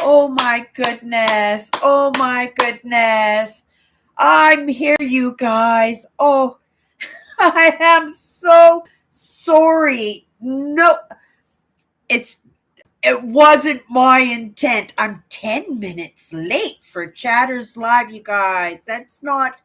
Oh my goodness. Oh my goodness. I'm here, you guys. Oh, I am so sorry. No, it wasn't my intent. I'm 10 minutes late for Chatters Live, you guys. That's not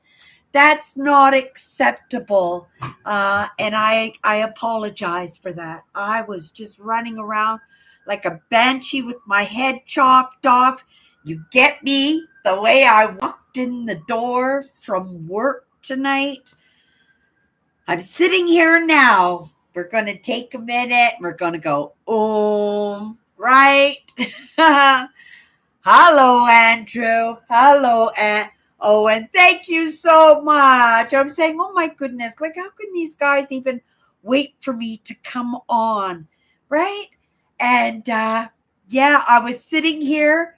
acceptable. And I apologize for that. I was just running around like a banshee with my head chopped off. You get me? The way I walked in the door from work tonight. I'm sitting here now. We're going to take a minute. We're going to go, right? Hello, Andrew. Hello, Owen. Thank you so much. I'm saying, oh my goodness, like how can these guys even wait for me to come on, right? And yeah, I was sitting here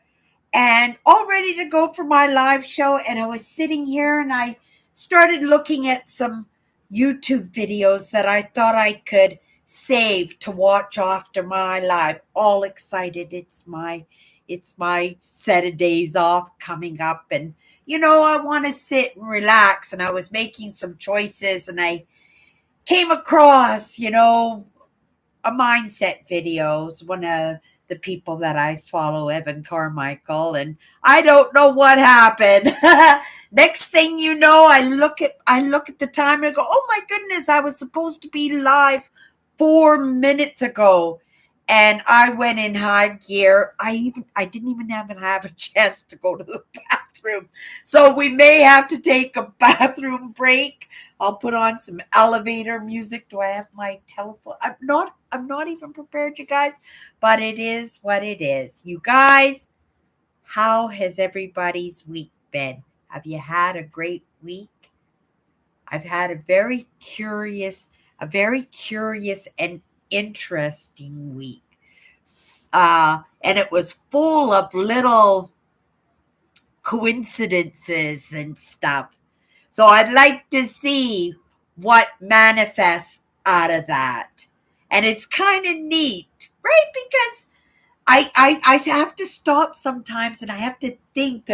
and all ready to go for my live show, and I was sitting here and I started looking at some YouTube videos that I thought I could save to watch after my live. All excited. It's my set of days off coming up, and I want to sit and relax, and I was making some choices, and I came across a mindset videos, one of the people that I follow, Evan Carmichael, and I don't know what happened. Next thing you know, I look at the time and I go, oh my goodness, I was supposed to be live 4 minutes ago. And I went in high gear. I didn't even have a chance to go to the bathroom. So we may have to take a bathroom break. I'll put on some elevator music. Do I have my telephone? I'm not even prepared, you guys, but it is what it is. You guys, how has everybody's week been? Have you had a great week? I've had a very curious and interesting week. And it was full of little coincidences and stuff. So I'd like to see what manifests out of that. And it's kind of neat, right? Because I have to stop sometimes and I have to think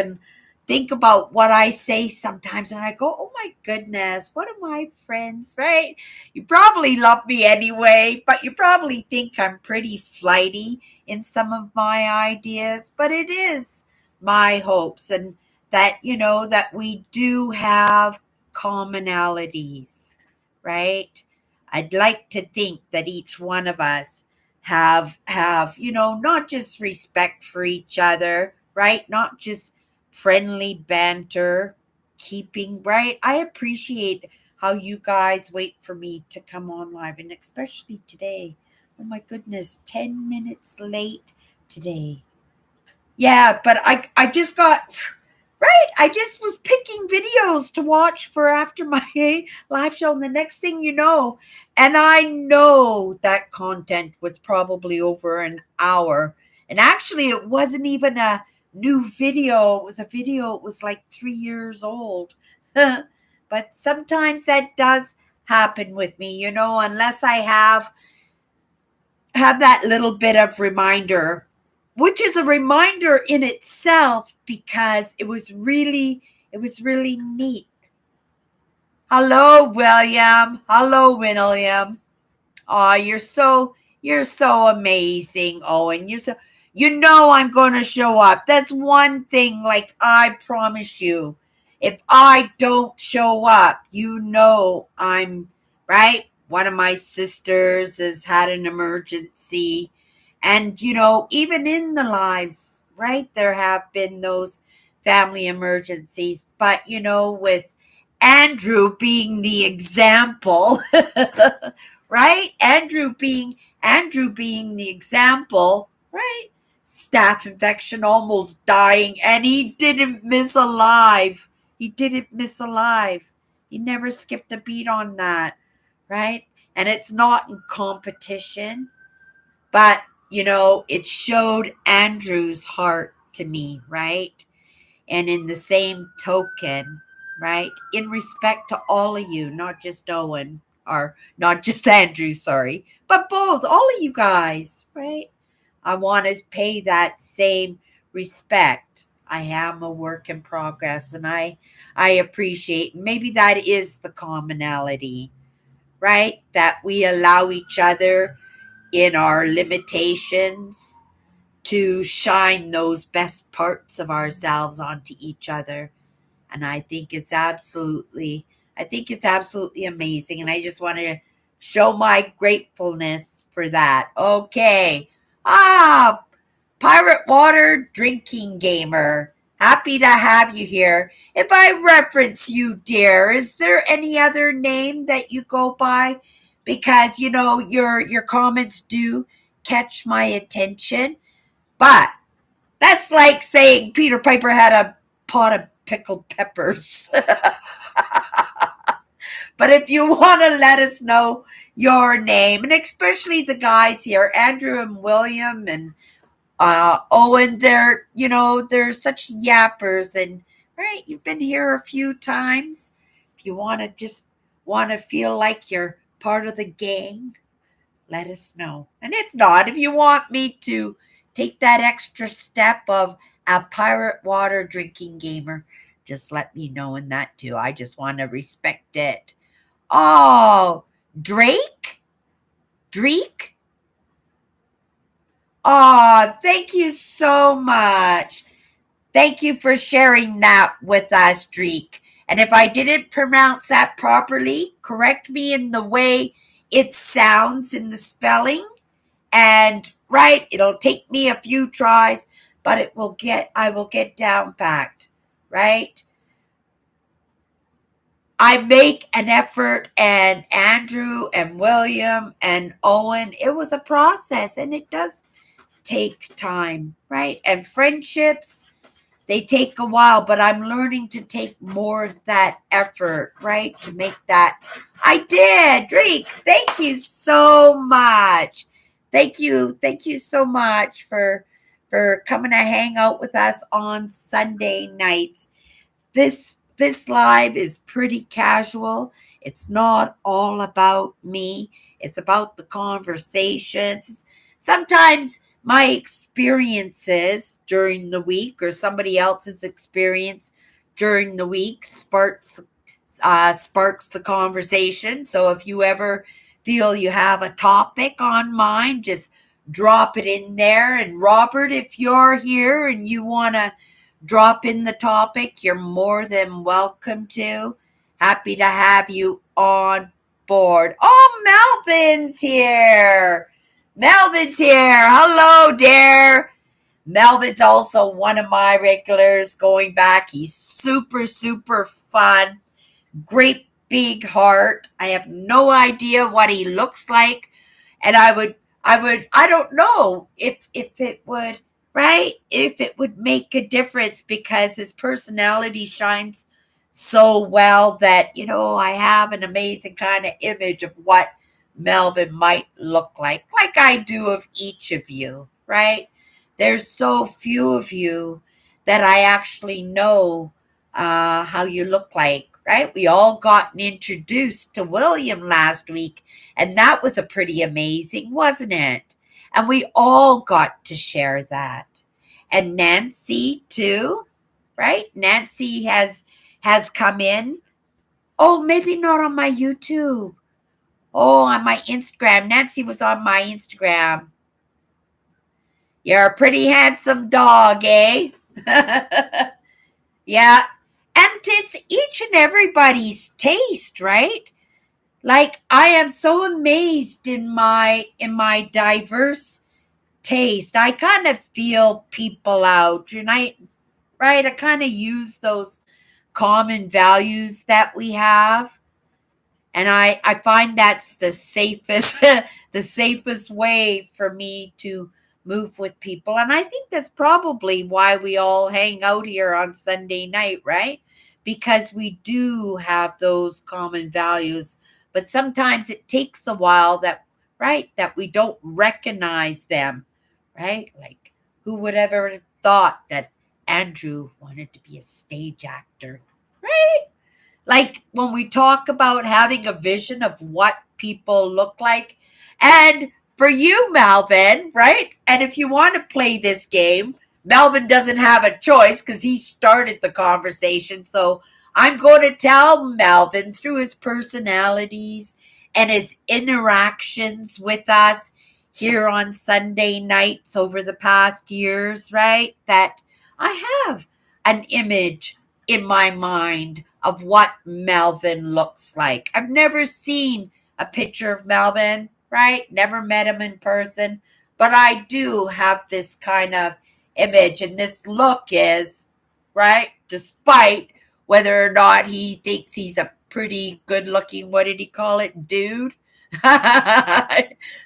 about what I say sometimes. And I go, oh my goodness, what are my friends, right? You probably love me anyway, but you probably think I'm pretty flighty in some of my ideas. But it is my hopes and that we do have commonalities, right? I'd like to think that each one of us have not just respect for each other, right? Not just friendly banter, keeping right. I appreciate how you guys wait for me to come on live, and especially today. Oh my goodness, 10 minutes late today. Yeah, but I just got right. I just was picking videos to watch for after my live show, and the next thing you know, and I know that content was probably over an hour. And actually, it wasn't even a new video. It was a video. It was like 3 years old. But sometimes that does happen with me, unless I have that little bit of reminder, which is a reminder in itself because it was really neat. Hello, William. Hello, William. Oh, you're so amazing, Owen. I'm going to show up. That's one thing, like I promise you. If I don't show up, I'm right. One of my sisters has had an emergency. And, even in the lives, right, there have been those family emergencies. But, with Andrew being the example, right? Andrew being the example, right? Staph infection, almost dying, and he didn't miss a live. He didn't miss a live. He never skipped a beat on that, right? And it's not in competition, but it showed Andrew's heart to me, right? And in the same token, right, in respect to all of you, not just Owen or not just Andrew, sorry, but both, all of you guys, right? I want to pay that same respect. I am a work in progress, and I appreciate, maybe that is the commonality, right? That we allow each other in our limitations to shine those best parts of ourselves onto each other. And I think it's absolutely amazing. And I just want to show my gratefulness for that. Okay. Ah, Pirate Water Drinking Gamer. Happy to have you here. If I reference you, dear, is there any other name that you go by? Because your comments do catch my attention. But that's like saying Peter Piper had a pot of pickled peppers. But if you want to let us know your name, and especially the guys here, Andrew and William and Owen, they're such yappers, and right, you've been here a few times. If you want to feel like you're part of the gang, let us know. And if not, if you want me to take that extra step of a pirate water drinking gamer, just let me know in that too. I just want to respect it. Oh, Drake? Drake? Oh, thank you so much. Thank you for sharing that with us, Drake. And if I didn't pronounce that properly, correct me in the way it sounds in the spelling. And right, it'll take me a few tries, but I will get down packed, right? I make an effort, and Andrew and William and Owen, it was a process, and it does take time, right? And friendships, they take a while, but I'm learning to take more of that effort, right? To make that. I did. Drake, thank you so much. Thank you. Thank you so much for coming to hang out with us on Sunday nights. This live is pretty casual. It's not all about me. It's about the conversations. Sometimes my experiences during the week or somebody else's experience during the week sparks the conversation. So if you ever feel you have a topic on mind, just drop it in there. And Robert, if you're here and you want to drop in the topic, you're more than welcome to. Happy to have you on board. Oh, Melvin's here. Melvin's here. Hello, dear. Melvin's also one of my regulars going back. He's super, super fun. Great big heart. I have no idea what he looks like. And I don't know if it would, right? If it would make a difference, because his personality shines so well that, I have an amazing kind of image of what Melvin might look like I do of each of you, right? There's so few of you that I actually know how you look like, right? We all gotten introduced to William last week, and that was a pretty amazing, wasn't it? And we all got to share that. And Nancy too, right? Nancy has come in. Oh, maybe not on my YouTube. Oh, on my Instagram. Nancy was on my Instagram. You're a pretty handsome dog, eh? Yeah. And it's each and everybody's taste, right? Like, I am so amazed in my diverse taste. I kind of feel people out, and I kind of use those common values that we have. And I find that's the safest the safest way for me to move with people. And I think that's probably why we all hang out here on Sunday night, right? Because we do have those common values. But sometimes it takes a while that we don't recognize them, right? Like, who would ever have thought that Andrew wanted to be a stage actor, right? Like, when we talk about having a vision of what people look like. And for you, Malvin, right? And if you want to play this game, Melvin doesn't have a choice because he started the conversation. So I'm going to tell Melvin through his personalities and his interactions with us here on Sunday nights over the past years, right? That I have an image in my mind of what Melvin looks like. I've never seen a picture of Melvin, right? Never met him in person, but I do have this kind of image, and this look is, right, despite whether or not he thinks he's a pretty good looking, what did he call it, dude?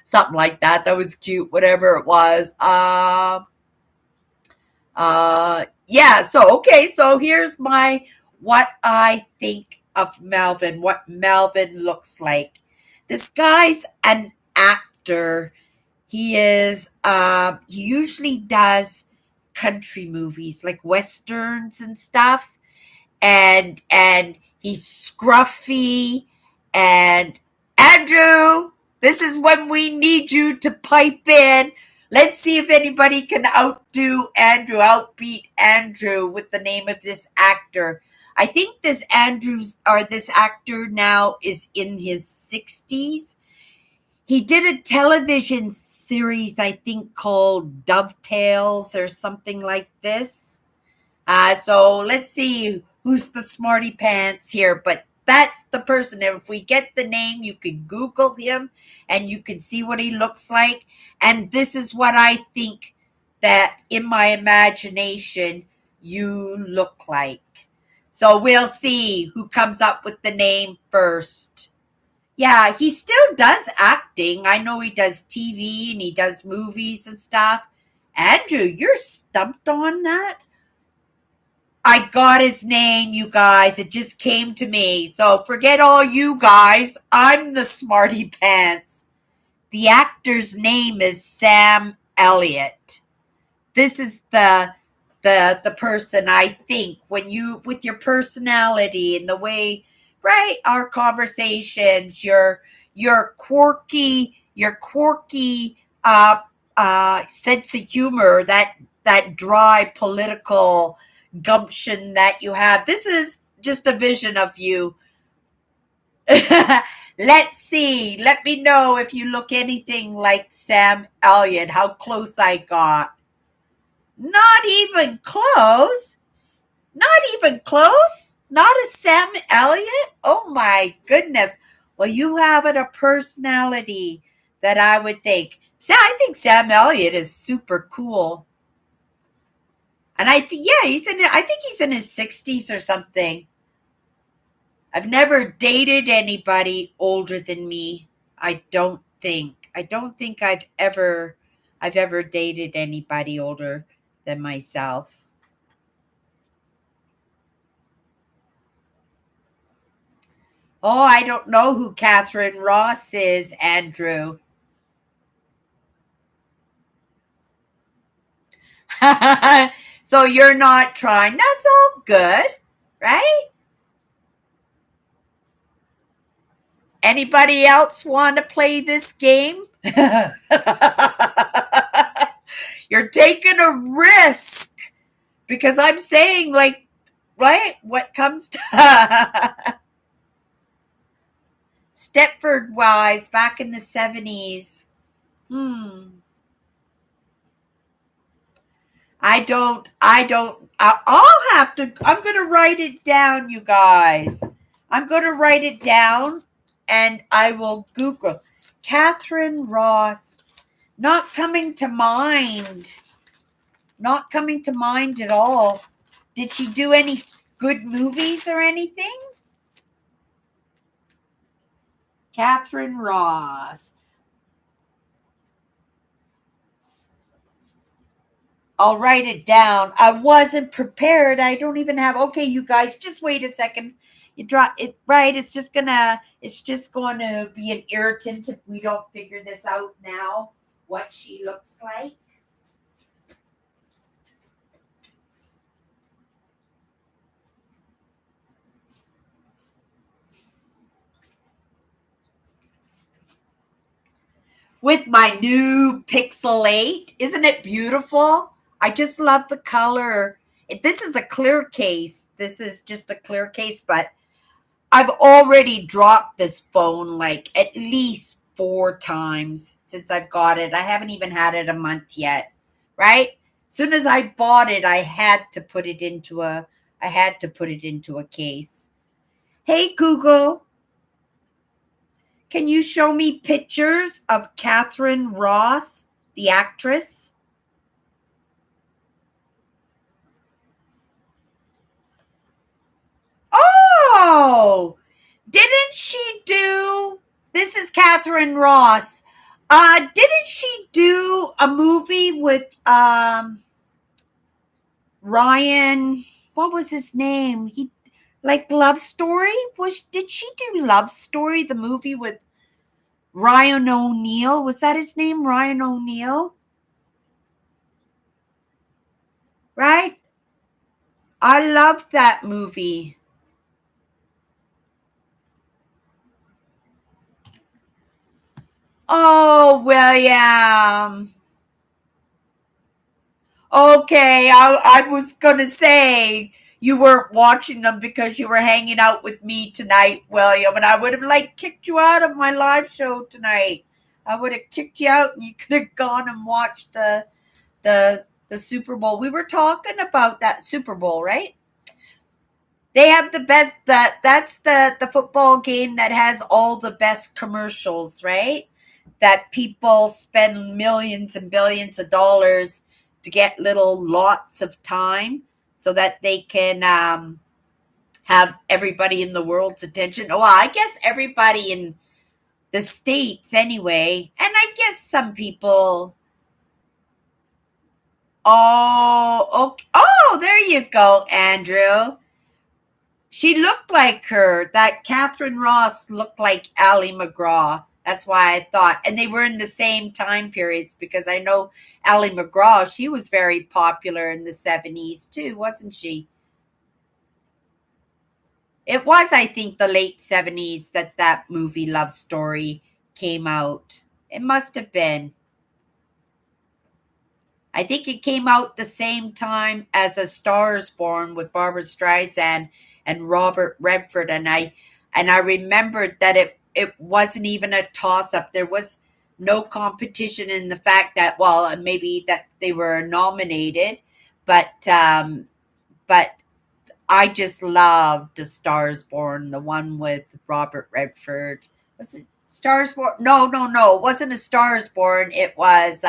Something like that. That was cute, whatever it was. Yeah, so okay, so here's my what I think of Melvin, what Melvin looks like. This guy's an actor. He is he usually does country movies like westerns and stuff, and he's scruffy. And Andrew, this is when we need you to pipe in. Let's see if anybody can outbeat Andrew with the name of this actor. I think this this actor now is in his 60s. He did a television series, I think, called Dovetails or something like this. So let's see who's the smarty pants here. But that's the person. And if we get the name, you can Google him and you can see what he looks like. And this is what I think that in my imagination you look like. So we'll see who comes up with the name first. Yeah, he still does acting. I know he does TV and he does movies and stuff. Andrew, you're stumped on that? I got his name, you guys. It just came to me. So forget all you guys. I'm the smarty pants. The actor's name is Sam Elliott. This is the person I think when you, with your personality and the way, right, our conversations, your quirky sense of humor, that dry political gumption that you have. This is just a vision of you. Let's see. Let me know if you look anything like Sam Elliott, how close I got. Not even close. Not even close. Not a Sam Elliott. Oh my goodness. Well, you have a personality that I would think. So I think Sam Elliott is super cool. And I think he's in his 60s or something. I've never dated anybody older than me. I don't think I've ever dated anybody older than myself. Oh, I don't know who Catherine Ross is, Andrew. So you're not trying. That's all good, right? Anybody else want to play this game? You're taking a risk because I'm saying, like, right? What comes to Stepford Wives back in the 70s? I'm going to write it down, you guys. I'm going to write it down and I will Google. Catherine Ross. Not coming to mind. Not coming to mind at all. Did she do any good movies or anything? Catherine Ross. I'll write it down. I wasn't prepared. I don't even have. Okay, you guys, just wait a second. You drop it, right? It's just going to be an irritant if we don't figure this out now, what she looks like. With my new Pixel 8. Isn't it beautiful? I just love the color. This is a clear case. This is just a clear case, but I've already dropped this phone like at least 4 times since I've got it. I haven't even had it a month yet, right? As soon as I bought it, I had to put it into a case. Hey Google, can you show me pictures of Catherine Ross, the actress? Oh, didn't she do? This is Catherine Ross. Didn't she do a movie with Ryan? What was his name? He like Love Story? Did she do Love Story? The movie with Ryan O'Neal? Was that his name? Ryan O'Neal? Right? I love that movie. Oh, William. Okay, I was gonna say you weren't watching them because you were hanging out with me tonight, William, and I would have like kicked you out of my live show tonight. I would have kicked you out, and you could have gone and watched the Super Bowl. We were talking about that Super Bowl, right? They have the best. That's the football game that has all the best commercials, right? That people spend millions and billions of dollars to get little lots of time so that they can have everybody in the world's attention. Well, I guess everybody in the States anyway. And I guess some people. Oh, okay. Oh, there you go, Andrew. She looked like her. That Catherine Ross looked like Ally McGraw. That's why I thought. And they were in the same time periods because I know Ally McGraw, she was very popular in the 70s too, wasn't she? It was, I think, the late 70s that movie Love Story came out. It must have been. I think it came out the same time as A Star Is Born with Barbara Streisand and Robert Redford, and I remembered that it wasn't even a toss up. There was no competition in the fact that, well, maybe that they were nominated, but I just loved A Star Is Born, the one with Robert Redford. Was it Stars Born? No, no, no. It wasn't A Star Is Born. It was,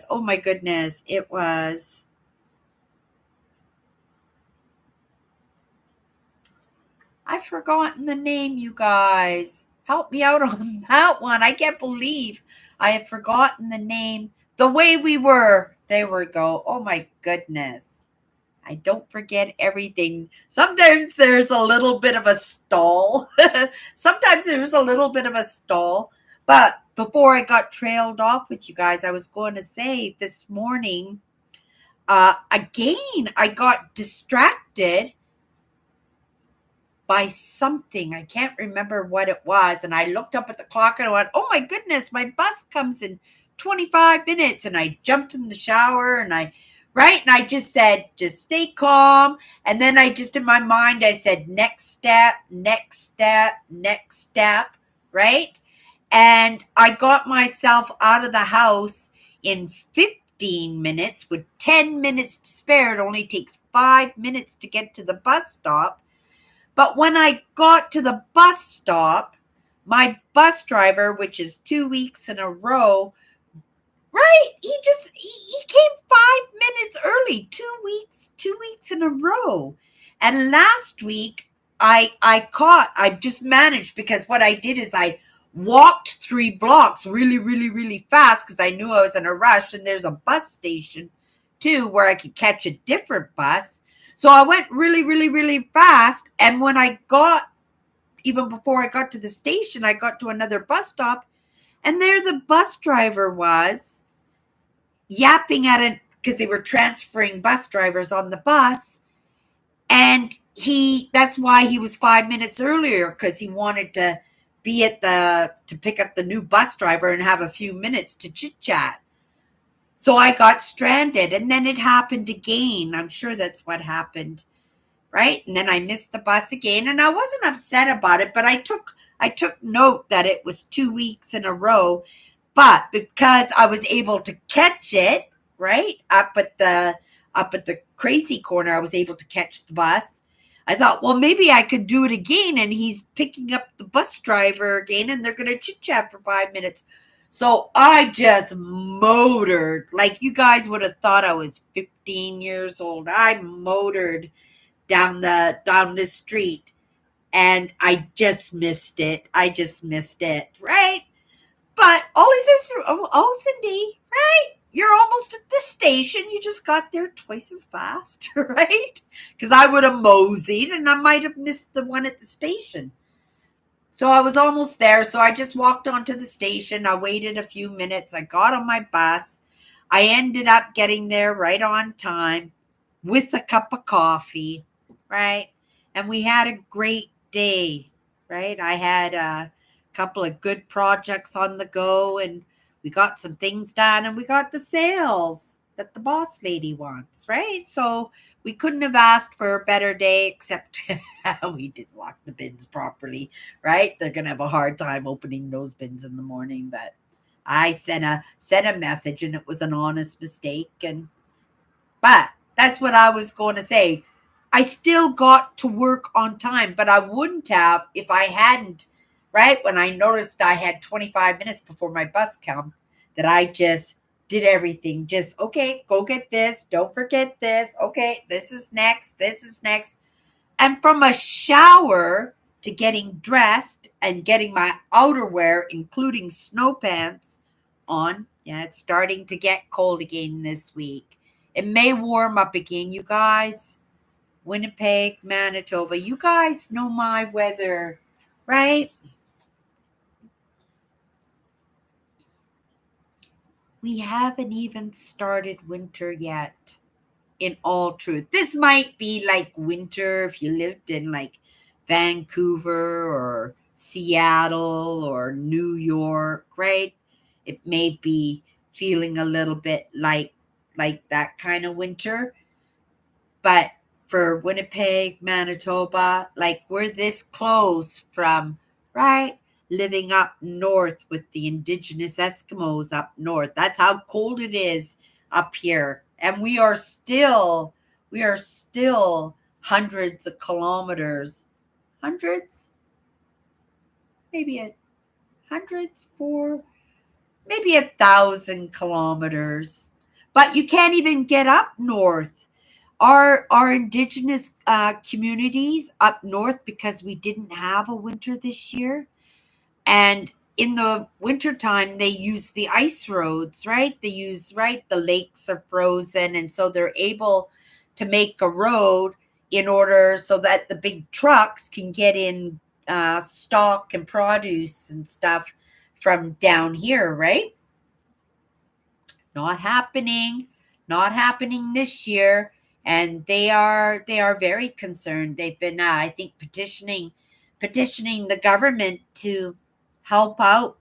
oh my goodness, I've forgotten the name, you guys. Help me out on that one. I can't believe I have forgotten the name. The Way We Were. There we go. Oh my goodness. I don't forget everything. Sometimes there's a little bit of a stall. Sometimes there's a little bit of a stall. But before I got trailed off with you guys, I was going to say this morning, again, I got distracted by something. I can't remember what it was. And I looked up at the clock and I went, oh my goodness, my bus comes in 25 minutes. And I jumped in the shower and right? And I just said, just stay calm. And then I just, in my mind, I said, next step, next step, next step, right? And I got myself out of the house in 15 minutes with 10 minutes to spare. It only takes 5 minutes to get to the bus stop. But when I got to the bus stop, my bus driver, which is 2 weeks in a row, right? He came 5 minutes early, 2 weeks in a row. And last week I just managed because what I did is I walked 3 blocks really, really, really fast because I knew I was in a rush. And there's a bus station too where I could catch a different bus. So I went really, really, really fast. And when even before I got to the station, I got to another bus stop. And there the bus driver was yapping at it because they were transferring bus drivers on the bus. And that's why he was 5 minutes earlier, because he wanted to be to pick up the new bus driver and have a few minutes to chit chat. So I got stranded, and then it happened again. I'm sure that's what happened, right? And then I missed the bus again, and I wasn't upset about it, but I took note that it was 2 weeks in a row. But because I was able to catch it, right, up at the crazy corner, I was able to catch the bus. I thought, well, maybe I could do it again, and he's picking up the bus driver again, and they're gonna chit chat for 5 minutes. So I just motored like you guys would have thought I was 15 years old. I motored down the street, and I just missed it. I just missed it, right? But all he says, oh, Cindy, right? You're almost at the station. You just got there twice as fast, right? Because I would have moseyed and I might have missed the one at the station. So I was almost there. So I just walked onto the station. I waited a few minutes. I got on my bus. I ended up getting there right on time with a cup of coffee, right? And we had a great day, right? I had a couple of good projects on the go, and we got some things done, and we got the sales that the boss lady wants, right? So we couldn't have asked for a better day, except we didn't lock the bins properly, right? They're going to have a hard time opening those bins in the morning, but I sent a message, and it was an honest mistake. But that's what I was going to say. I still got to work on time, but I wouldn't have if I hadn't, right? When I noticed I had 25 minutes before my bus come, that I just did everything. Just, okay, go get this. Don't forget this. Okay, this is next. This is next. And from a shower to getting dressed and getting my outerwear, including snow pants, on. Yeah, it's starting to get cold again this week. It may warm up again, you guys. Winnipeg, Manitoba. You guys know my weather, right? We haven't even started winter yet. In all truth, this might be like winter if you lived in like Vancouver or Seattle or New York, right? It may be feeling a little bit like that kind of winter. But for Winnipeg, Manitoba, like we're this close from, right? Living up north with the indigenous Eskimos up north. That's how cold it is up here. And we are still hundreds of kilometers. Hundreds? Maybe hundreds for maybe 1,000 kilometers. But you can't even get up north. Our indigenous communities up north, because we didn't have a winter this year, and in the wintertime they use the ice roads, right? They use, right, the lakes are frozen, and so they're able to make a road in order so that the big trucks can get in stock and produce and stuff from down here, right? Not happening, not happening this year. And they are very concerned. They've been I think petitioning the government to help out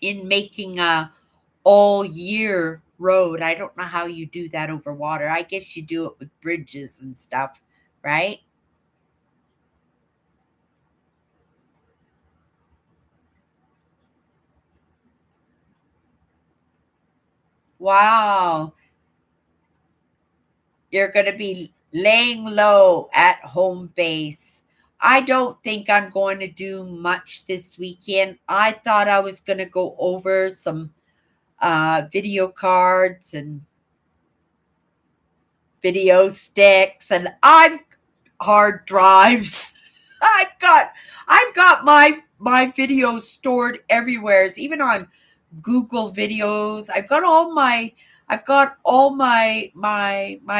in making a all year road. I don't know how you do that over water. I guess you do it with bridges and stuff, right? Wow. You're going to be laying low at home base. I don't think I'm going to do much this weekend. I thought I was going to go over some video cards and video sticks, and I've hard drives. I've got my videos stored everywhere, even on Google videos. I've got all my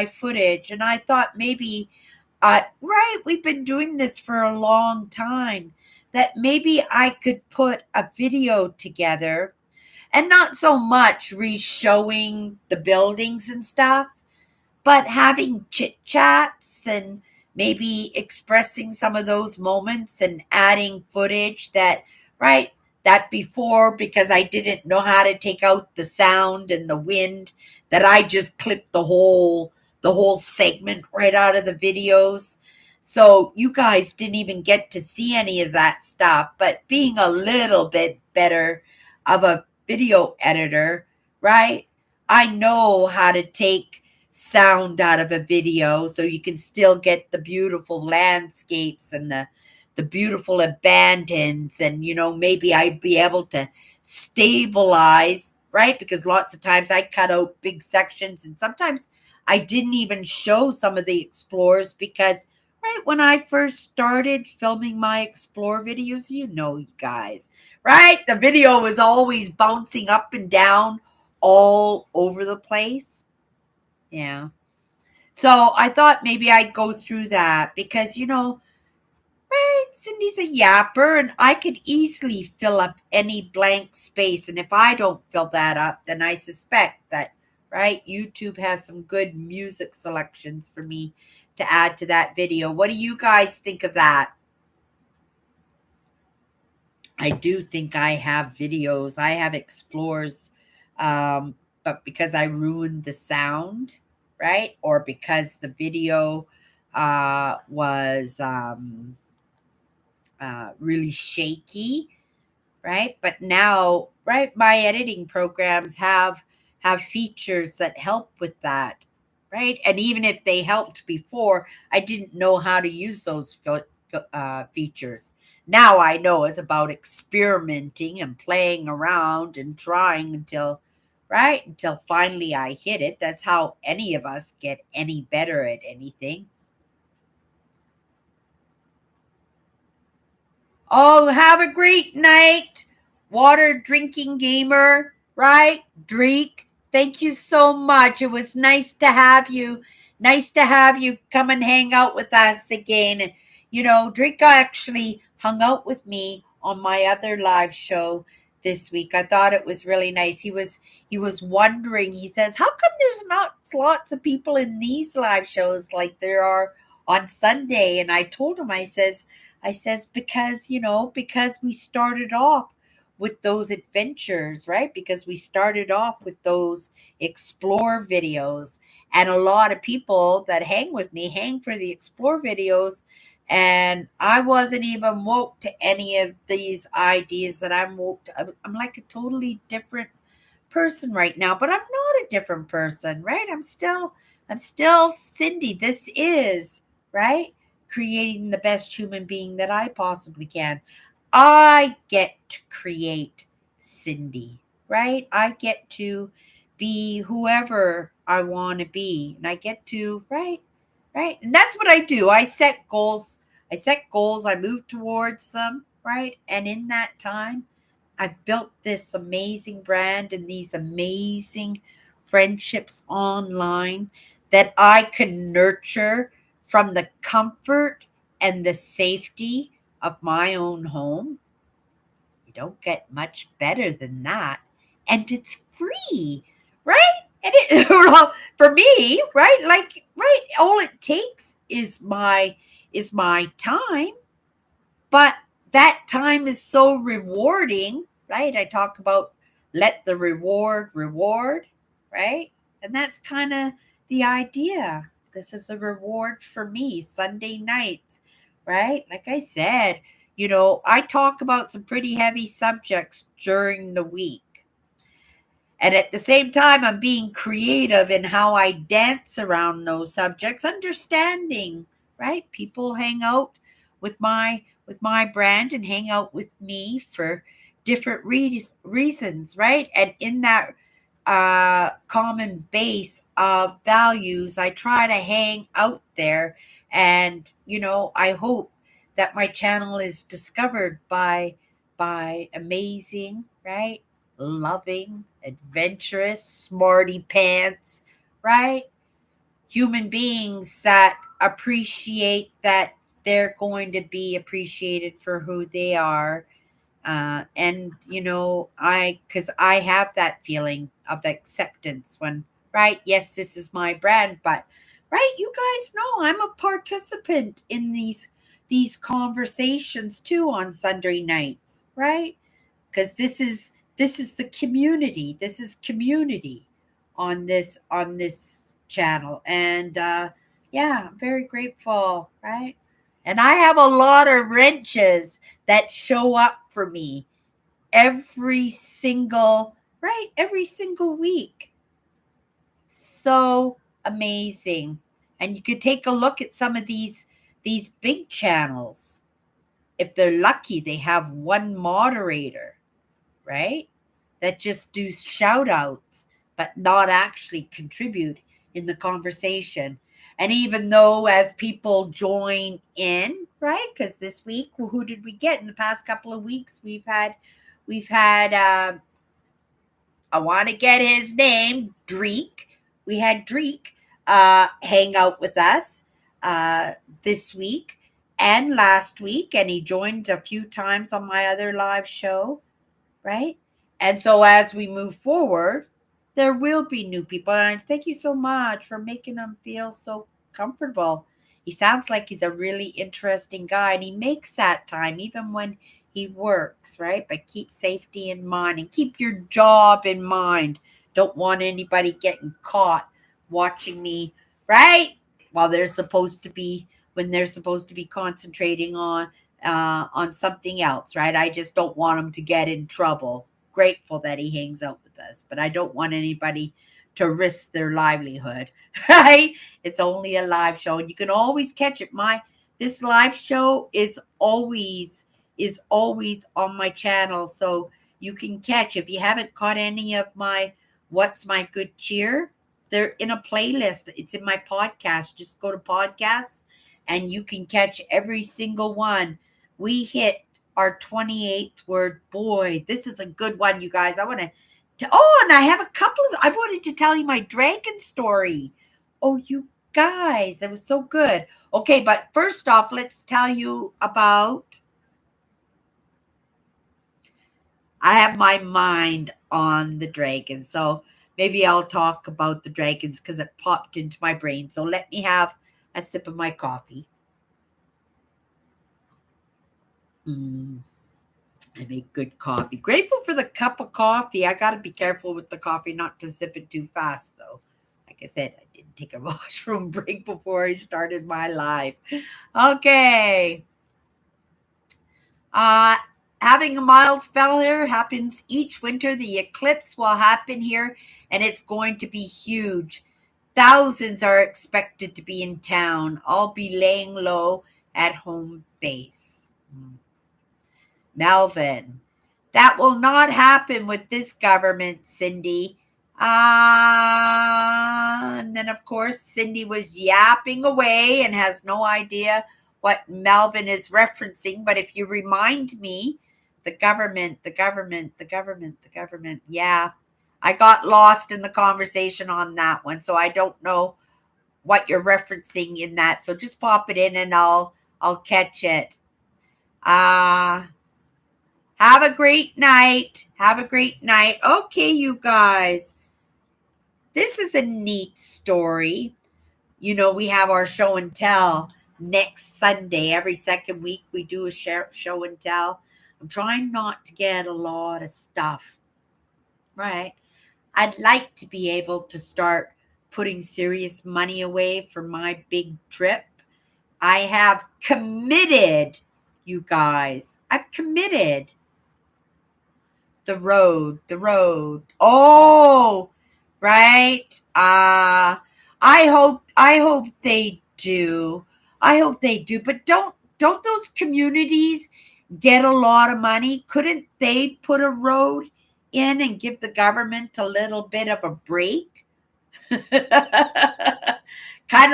footage, and I thought maybe, right, we've been doing this for a long time, that maybe I could put a video together, and not so much re-showing the buildings and stuff, but having chit chats and maybe expressing some of those moments and adding footage that, right, that before, because I didn't know how to take out the sound and the wind, that I just clipped the whole segment right out of the videos. So you guys didn't even get to see any of that stuff. But being a little bit better of a video editor, right? I know how to take sound out of a video so you can still get the beautiful landscapes and the beautiful abandons, and maybe I'd be able to stabilize, right? Because lots of times I cut out big sections, and sometimes I didn't even show some of the explorers because right when I first started filming my explore videos, you guys, right? The video was always bouncing up and down all over the place. Yeah. So I thought maybe I'd go through that because, right, Cindy's a yapper, and I could easily fill up any blank space. And if I don't fill that up, then I suspect that, right, YouTube has some good music selections for me to add to that video. What do you guys think of that? I do think I have videos. I have explores, but because I ruined the sound, right? Or because the video was really shaky, right? But now, right, my editing programs have features that help with that, right? And even if they helped before, I didn't know how to use those features. Now I know. It's about experimenting and playing around and trying until, right, until finally I hit it. That's how any of us get any better at anything. Oh, have a great night, water drinking gamer, right? Drink. Thank you so much. It was nice to have you. Nice to have you come and hang out with us again. And Drink actually hung out with me on my other live show this week. I thought it was really nice. He was wondering. He says, "How come there's not lots of people in these live shows like there are on Sunday?" And I told him, I says, because we started off with those adventures, right? Because we started off with those explore videos. And a lot of people that hang with me hang for the explore videos. And I wasn't even woke to any of these ideas that I'm woke to. I'm like a totally different person right now, but I'm not a different person, right? I'm still Cindy. This is, right, creating the best human being that I possibly can. I get to create Cindy, right? I get to be whoever I want to be, and I get to, right, and that's what I do. I set goals, I move towards them, right? And in that time, I've built this amazing brand and these amazing friendships online that I can nurture from the comfort and the safety of my own home. You don't get much better than that. And it's free, right? And well, for me, right? Like, right, all it takes is my time, but that time is so rewarding, right? I talk about let the reward, right? And that's kind of the idea. This is a reward for me Sunday nights, right? Like I said, I talk about some pretty heavy subjects during the week. And at the same time, I'm being creative in how I dance around those subjects, understanding, right? People hang out with my brand and hang out with me for different reasons, right? And in that common base of values, I try to hang out there. And I hope that my channel is discovered by amazing, right, loving, adventurous, smarty pants, right, human beings that appreciate that they're going to be appreciated for who they are. And because I have that feeling of acceptance when, right, yes, this is my brand, but right, you guys know I'm a participant in these conversations too on Sunday nights, right? because this is the community. This is community on this channel, and yeah, I'm very grateful, right? And I have a lot of wrenches that show up for me every single every single week. So amazing. And you could take a look at some of these big channels. If they're lucky, they have one moderator, right? That just do shout outs, but not actually contribute in the conversation. And even though as people join in, right? Because this week, who did we get in the past couple of weeks? We've had I want to get his name, Dreek. We had Dreek hang out with us uh, this week and last week, and he joined a few times on my other live show, right? And so as we move forward, there will be new people. And thank you so much for making him feel so comfortable. He sounds like he's a really interesting guy, and he makes that time even when he works, right? But keep safety in mind and keep your job in mind. Don't want anybody getting caught watching me, right? While they're supposed to be when they're supposed to be concentrating on something else, right? I just don't want them to get in trouble. Grateful that he hangs out with us, but I don't want anybody to risk their livelihood, right? It's only a live show, and you can always catch it. This live show is always on my channel, so you can catch. If you haven't caught any of my What's My Good Cheer, they're in a playlist. It's in my podcast. Just go to podcasts and you can catch every single one. We hit our 28th word. Boy, this is a good one, you guys. I want to oh, and I have a couple of I wanted to tell you my dragon story. Oh, you guys, it was so good. Okay, but first off, let's tell you about I have my mind on the dragons. So maybe I'll talk about the dragons because it popped into my brain. So let me have a sip of my coffee. I make good coffee. Grateful for the cup of coffee. I got to be careful with the coffee not to sip it too fast, though. Like I said, I didn't take a washroom break before I started my live. Okay. Uh, Having a mild spell here happens each winter. The eclipse will happen here, and it's going to be huge. Thousands are expected to be in town. I'll be laying low at home base. Melvin, that will not happen with this government, Cindy. And then, of course, Cindy was yapping away and has no idea what Melvin is referencing. But if you remind me, the government, the government, the government, the government. Yeah, I got lost in the conversation on that one. So I don't know what you're referencing in that. So just pop it in and I'll catch it. Have a great night. Have a great night. Okay, you guys. This is a neat story. You know, we have our show and tell next Sunday. Every second week, we do a show and tell. I'm trying not to get a lot of stuff, right? I'd like to be able to start putting serious money away for my big trip. I have committed, you guys. I've committed. The road. Oh, right. I hope they do. I hope they do. But don't those communities get a lot of money? Couldn't they put a road in and give the government a little bit of a break? Kind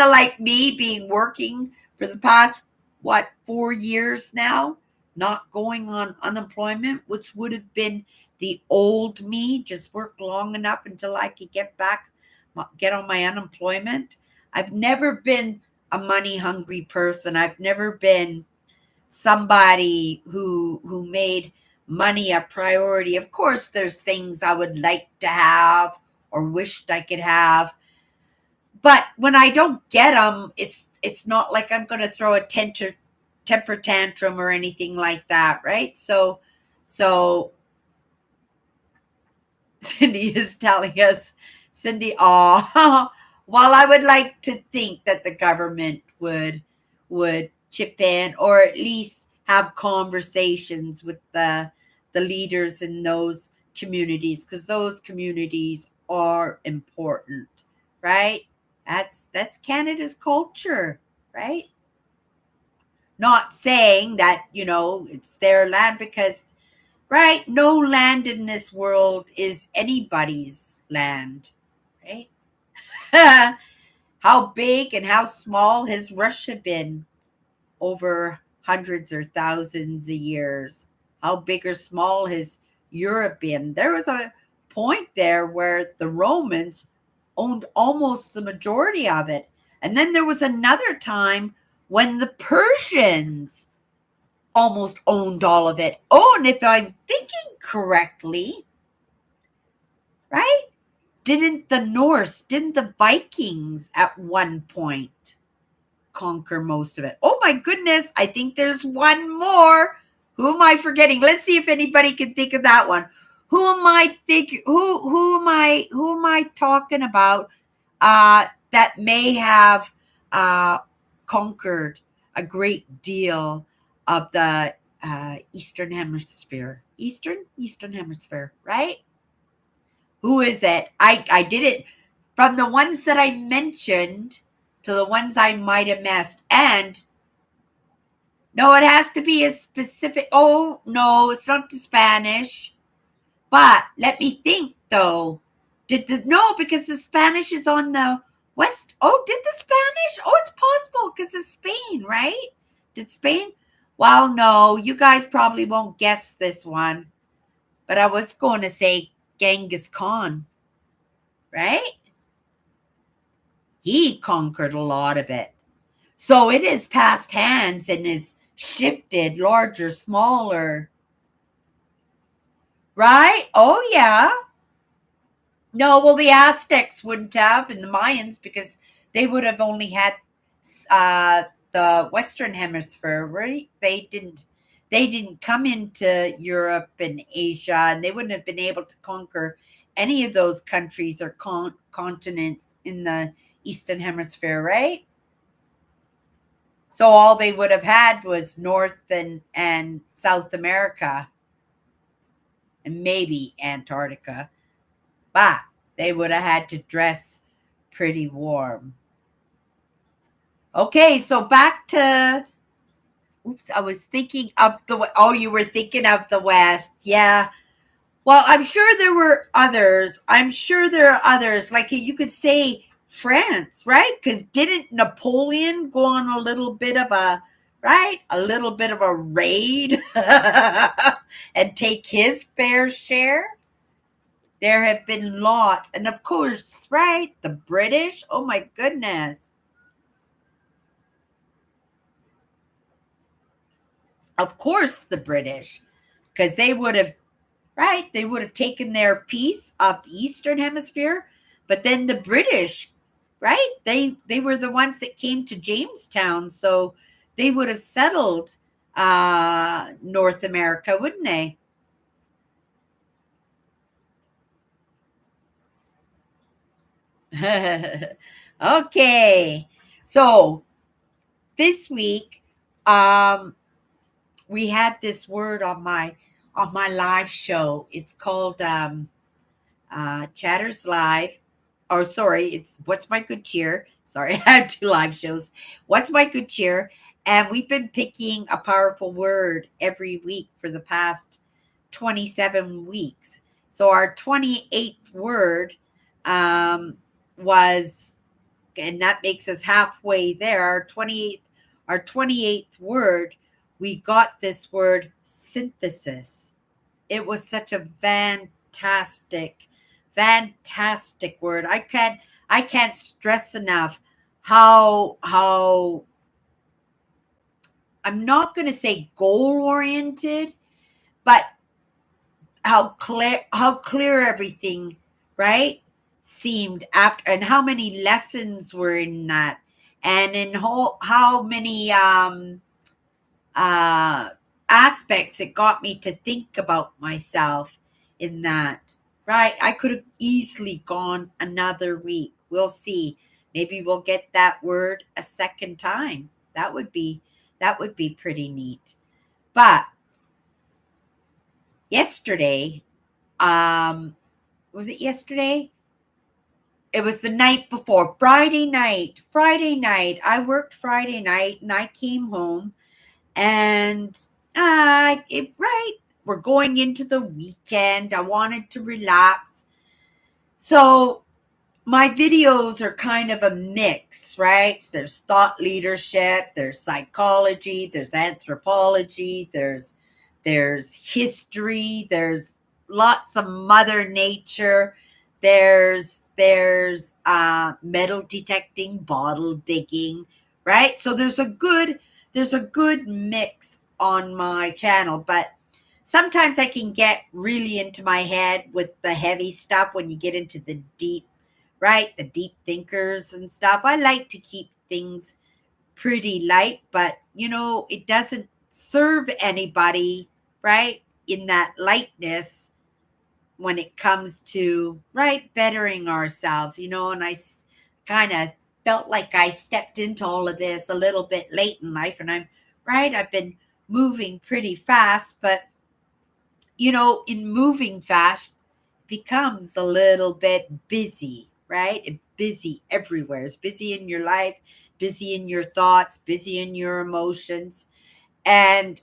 of like me being working for the past 4 years now, not going on unemployment, which would have been the old me, just work long enough until I could get on my unemployment. I've never been a money hungry person. I've never been somebody who made money a priority. Of course, there's things I would like to have or wished I could have, but when I don't get them, it's not like I'm going to throw a temper tantrum or anything like that, right? So Cindy is telling us, Cindy, oh, while I would like to think that the government would chip in or at least have conversations with the leaders in those communities because those communities are important, right? That's Canada's culture, right? Not saying that, it's their land because right? No land in this world is anybody's land, right? How big and how small has Russia been over hundreds or thousands of years? How big or small has Europe been? There was a point there where the Romans owned almost the majority of it. And then there was another time when the Persians almost owned all of it. Oh, and if I'm thinking correctly, right? Didn't the Vikings at one point conquer most of it? Oh my goodness, I think there's one more. Who am I forgetting? Let's see if anybody can think of that one. Who am I talking about that may have uh conquered a great deal of the eastern hemisphere. Eastern hemisphere, right? Who is it? I did it from the ones that I mentioned to the ones I might have missed. And no, it has to be a specific. Oh, no, it's not the Spanish. But let me think though. No, because the Spanish is on the west. Oh, did the Spanish? Oh, it's possible because of Spain, right? Did Spain? Well, no, you guys probably won't guess this one. But I was going to say Genghis Khan, right? He conquered a lot of it. So it has passed hands and is shifted larger, smaller, right? Oh, yeah. No, well, the Aztecs wouldn't have, and the Mayans, because they would have only had uh, the Western Hemisphere, right? They didn't come into Europe and Asia, and they wouldn't have been able to conquer any of those countries or continents in the Eastern Hemisphere, right? So all they would have had was North and South America and maybe Antarctica, but they would have had to dress pretty warm. Okay, so back to, oops, I was thinking of oh, you were thinking of the West. Yeah. Well, I'm sure there were others. I'm sure there are others. Like you could say France, right? Because didn't Napoleon go on a little bit of a, right? A little bit of a raid and take his fair share? There have been lots. And of course, right? The British. Oh my goodness. Of course, the British. Because they would have, right? They would have taken their piece of the Eastern Hemisphere, but then the British, right? They were the ones that came to Jamestown, so they would have settled North America, wouldn't they? Okay, so this week, um, we had this word on my live show. It's called Chatters Live. Or sorry, it's What's My Good Cheer. Sorry, I have two live shows. What's My Good Cheer? And we've been picking a powerful word every week for the past 27 weeks. So our 28th word was, and that makes us halfway there. Our 28th word, we got this word synthesis. It was such a fantastic word. I can't stress enough how I'm not going to say goal oriented, but how clear everything, right, seemed after, and how many lessons were in that, and in how many uh aspects it got me to think about myself in that. right? I could have easily gone another week. We'll see. Maybe we'll get that word a second time. That would be pretty neat. But yesterday, was it yesterday? It was the night before, Friday night. Friday night. I worked Friday night and I came home and right, we're going into the weekend. I wanted to relax. So my videos are kind of a mix, right? There's thought leadership, there's psychology, there's anthropology, there's history, there's lots of mother nature, there's metal detecting, bottle digging, right? So there's a good mix on my channel, but sometimes I can get really into my head with the heavy stuff when you get into the deep, right? The deep thinkers and stuff. I like to keep things pretty light, but it doesn't serve anybody, right? In that lightness when it comes to, right, bettering ourselves, and I kind of felt like I stepped into all of this a little bit late in life, and I've been moving pretty fast, but in moving fast becomes a little bit busy, right? Busy everywhere. It's busy in your life, busy in your thoughts, busy in your emotions. And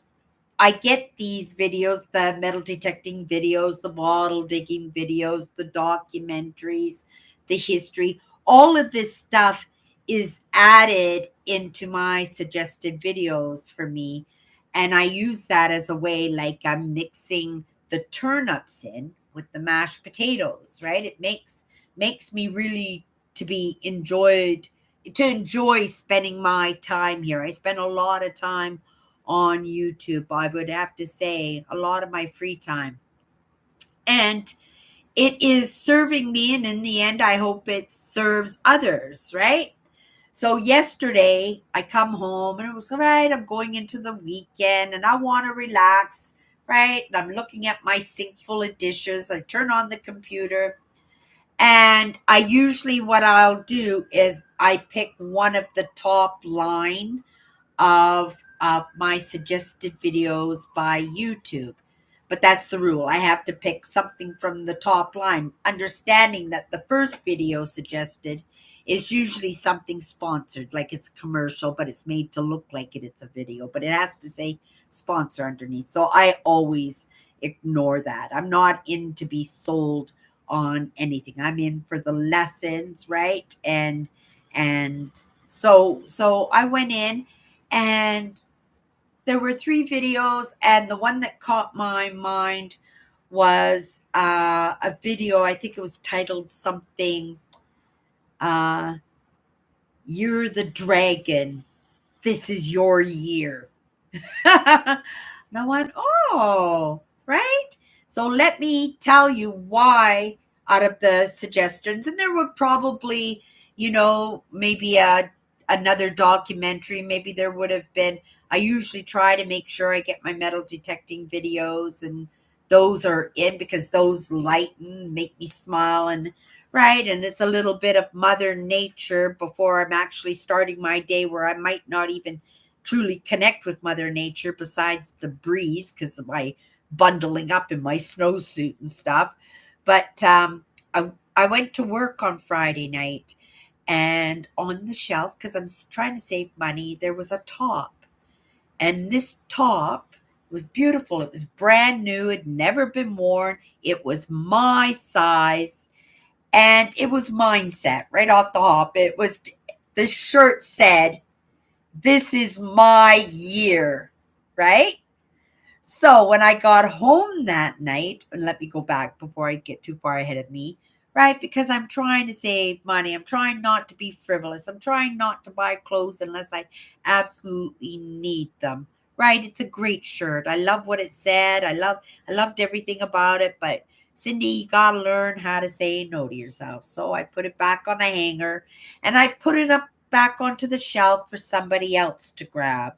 I get these videos, the metal detecting videos, the bottle digging videos, the documentaries, the history. All of this stuff is added into my suggested videos for me. And I use that as a way, like I'm mixing the turnips in with the mashed potatoes, right? It makes me really to enjoy spending my time here. I spend a lot of time on YouTube, I would have to say, a lot of my free time. And it is serving me, and in the end, I hope it serves others, right? So yesterday, I come home and it was all right. I'm going into the weekend and I want to relax, right? And I'm looking at my sink full of dishes. I turn on the computer, and I usually, what I'll do is I pick one of the top line of my suggested videos by YouTube. But that's the rule. I have to pick something from the top line, understanding that the first video suggested is usually something sponsored, like it's a commercial, but it's made to look like it's a video, but it has to say sponsor underneath. So I always ignore that. I'm not in to be sold on anything. I'm in for the lessons, right? And so I went in, and there were three videos, and the one that caught my mind was a video. I think it was titled something, uh, "You're the Dragon. This is your year." And I went, oh, right? So let me tell you why, out of the suggestions, and there would probably, maybe another documentary, maybe there would have been. I usually try to make sure I get my metal detecting videos, and those are in because those lighten, make me smile, and right, and it's a little bit of mother nature before I'm actually starting my day, where I might not even truly connect with mother nature besides the breeze because of my bundling up in my snowsuit and stuff. But I went to work on Friday night, and on the shelf, because I'm trying to save money, there was a top. And this top was beautiful. It was brand new, it had never been worn, it was my size, and it was mindset right off the hop. The shirt said, "This is my year," right? So when I got home that night, and let me go back before I get too far ahead of me, right? Because I'm trying to save money. I'm trying not to be frivolous. I'm trying not to buy clothes unless I absolutely need them. Right? It's a great shirt. I love what it said. I loved everything about it, but Cindy, you gotta learn how to say no to yourself. So I put it back on a hanger, and I put it up back onto the shelf for somebody else to grab.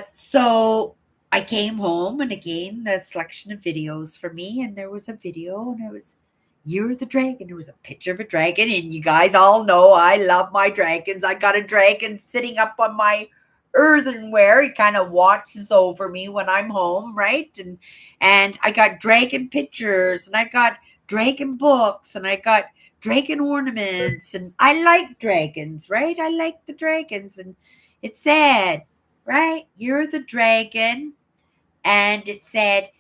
So I came home, and again, a selection of videos for me, and there was a video, and it was Year of the Dragon. There was a picture of a dragon, and you guys all know I love my dragons. I got a dragon sitting up on my earthenware. He kind of watches over me when I'm home, right? And I got dragon pictures, and I got dragon books, and I got dragon ornaments, and I like dragons, right? I like the dragons, and it said, right, You're the dragon, and it said,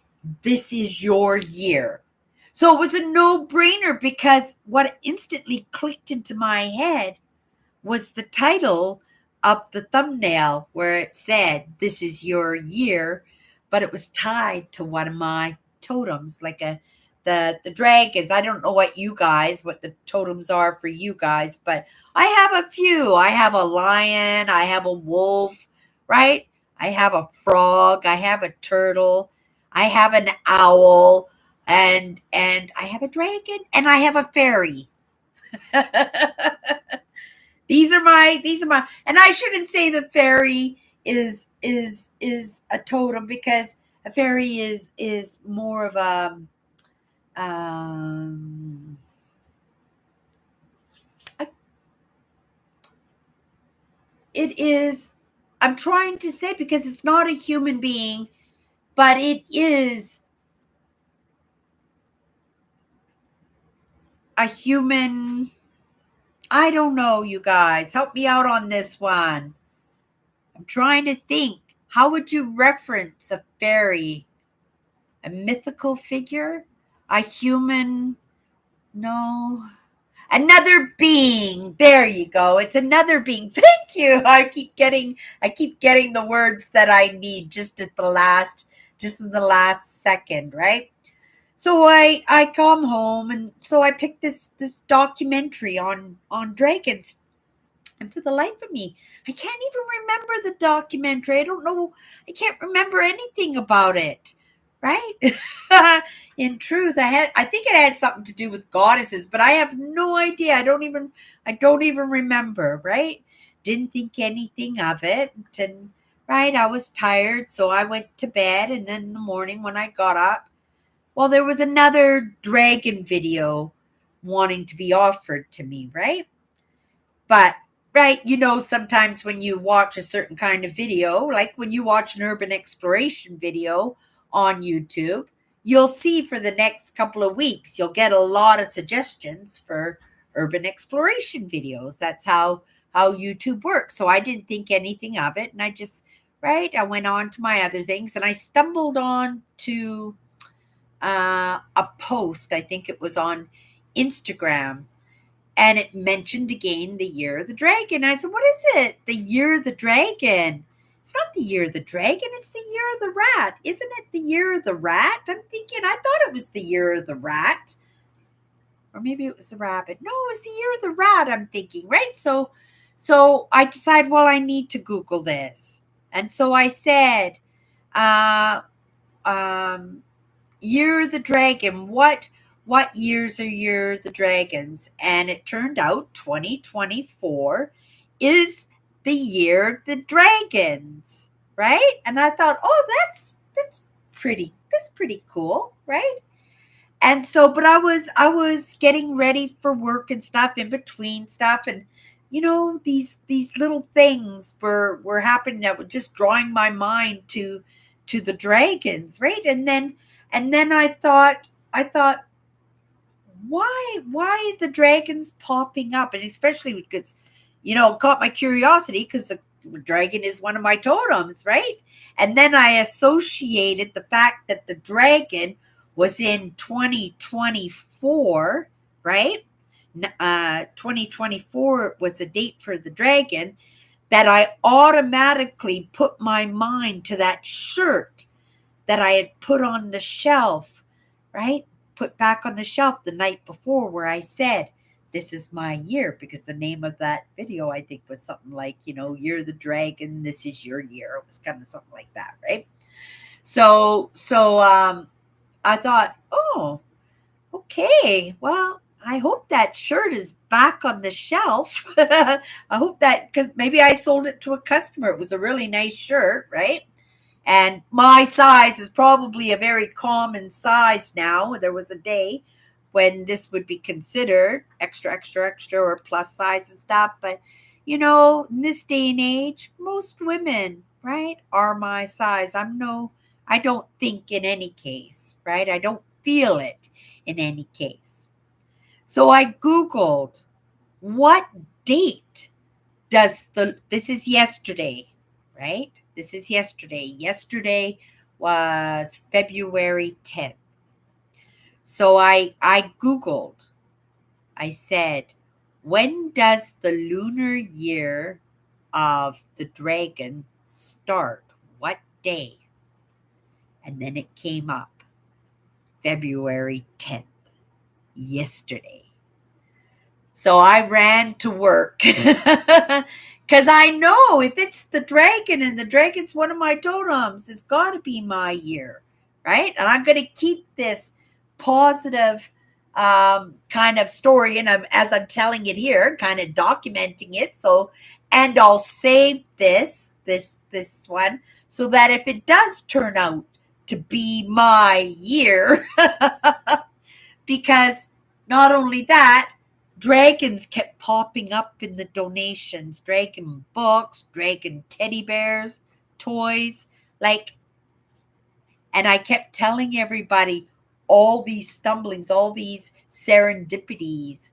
"This is your year." So it was a no brainer, because what instantly clicked into my head was the title of the thumbnail, where it said, "This is your year," but it was tied to one of my totems, like the dragons. I don't know what the totems are for you guys, but I have a few. I have a lion, I have a wolf, right? I have a frog, I have a turtle, I have an owl, and I have a dragon, and I have a fairy. These are my, and I shouldn't say the fairy is a totem, because a fairy is more of um a, it is, I'm trying to say, because it's not a human being, but it is a human. I don't know, you guys. Help me out on this one. I'm trying to think. How would you reference a fairy? A mythical figure? A human? No. Another being. There you go. It's another being. Thank you. I keep getting the words that I need just in the last second, right? So I come home, and so I picked this documentary on dragons. And for the life of me, I can't even remember the documentary. I don't know. I can't remember anything about it. Right? In truth, I think it had something to do with goddesses, but I have no idea. I don't even remember, right? Didn't think anything of it. And right, I was tired, so I went to bed, and then in the morning when I got up, well, there was another dragon video wanting to be offered to me, right? But, right, sometimes when you watch a certain kind of video, like when you watch an urban exploration video on YouTube, you'll see for the next couple of weeks, you'll get a lot of suggestions for urban exploration videos. That's how YouTube works. So I didn't think anything of it. And I went on to my other things, and I stumbled on to a post. I think it was on Instagram, and it mentioned again the Year of the Dragon. I said, "What is it? The Year of the Dragon?" It's not the Year of the Dragon, it's the Year of the Rat. Isn't it the Year of the Rat? I'm thinking, I thought it was the Year of the Rat. Or maybe it was the rabbit. No, it was the Year of the Rat, I'm thinking, right? So I decided, well, I need to Google this. And so I said, uh um Year of the Dragon, what years are Year of the Dragons? And it turned out 2024 is the Year of the Dragons, right? And I thought, oh, that's pretty cool, right? And so, but I was getting ready for work and stuff, in between stuff, and these little things were happening that were just drawing my mind to the dragons, right? And then I thought, why the dragons popping up? And especially because, it caught my curiosity, because the dragon is one of my totems, right? And then I associated the fact that the dragon was in 2024, right? 2024 was the date for the dragon, that I automatically put my mind to that shirt that I had put on the shelf, right? Put back on the shelf the night before, where I said, "This is my year," because the name of that video, I think, was something like, "You're the dragon, this is your year." It was kind of something like that, right? So I thought, oh, okay, well, I hope that shirt is back on the shelf. I hope that, because maybe I sold it to a customer. It was a really nice shirt, right? And my size is probably a very common size now. There was a day when this would be considered extra, extra, extra, or plus size and stuff. But, in this day and age, most women, right, are my size. I don't think in any case, right? I don't feel it in any case. So I Googled what date this is yesterday, right? This is yesterday. Yesterday was February 10th. So I Googled, I said, when does the lunar year of the dragon start? What day? And then it came up February 10th, yesterday. So I ran to work because I know if it's the dragon and the dragon's one of my totems, it's got to be my year, right? And I'm going to keep this positive kind of story, and as I'm telling it here, kind of documenting it. So, and I'll save this one so that if it does turn out to be my year, because not only that, dragons kept popping up in the donations. Dragon books, dragon teddy bears, toys, and I kept telling everybody all these stumblings, all these serendipities.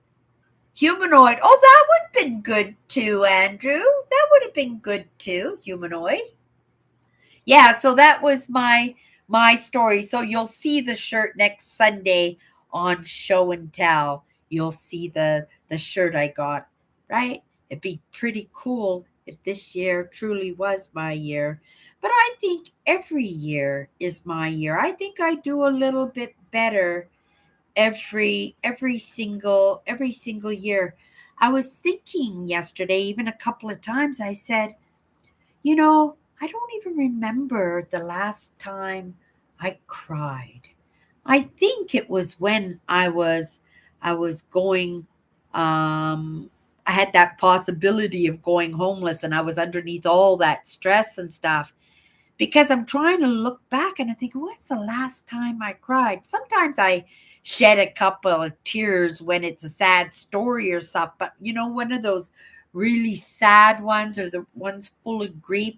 Humanoid, oh, that would have been good too, Andrew. That would have been good too, humanoid. Yeah, so that was my story. So you'll see the shirt next Sunday on Show and Tell. You'll see the shirt I got, right? It'd be pretty cool if this year truly was my year. But I think every year is my year. I think I do a little bit better every single year. I was thinking yesterday, even a couple of times, I said, I don't even remember the last time I cried. I think it was when I was going I had that possibility of going homeless, and I was underneath all that stress and stuff, because I'm trying to look back and I think, what's the last time I cried? Sometimes I shed a couple of tears when it's a sad story or something, but one of those really sad ones, or the ones full of grief,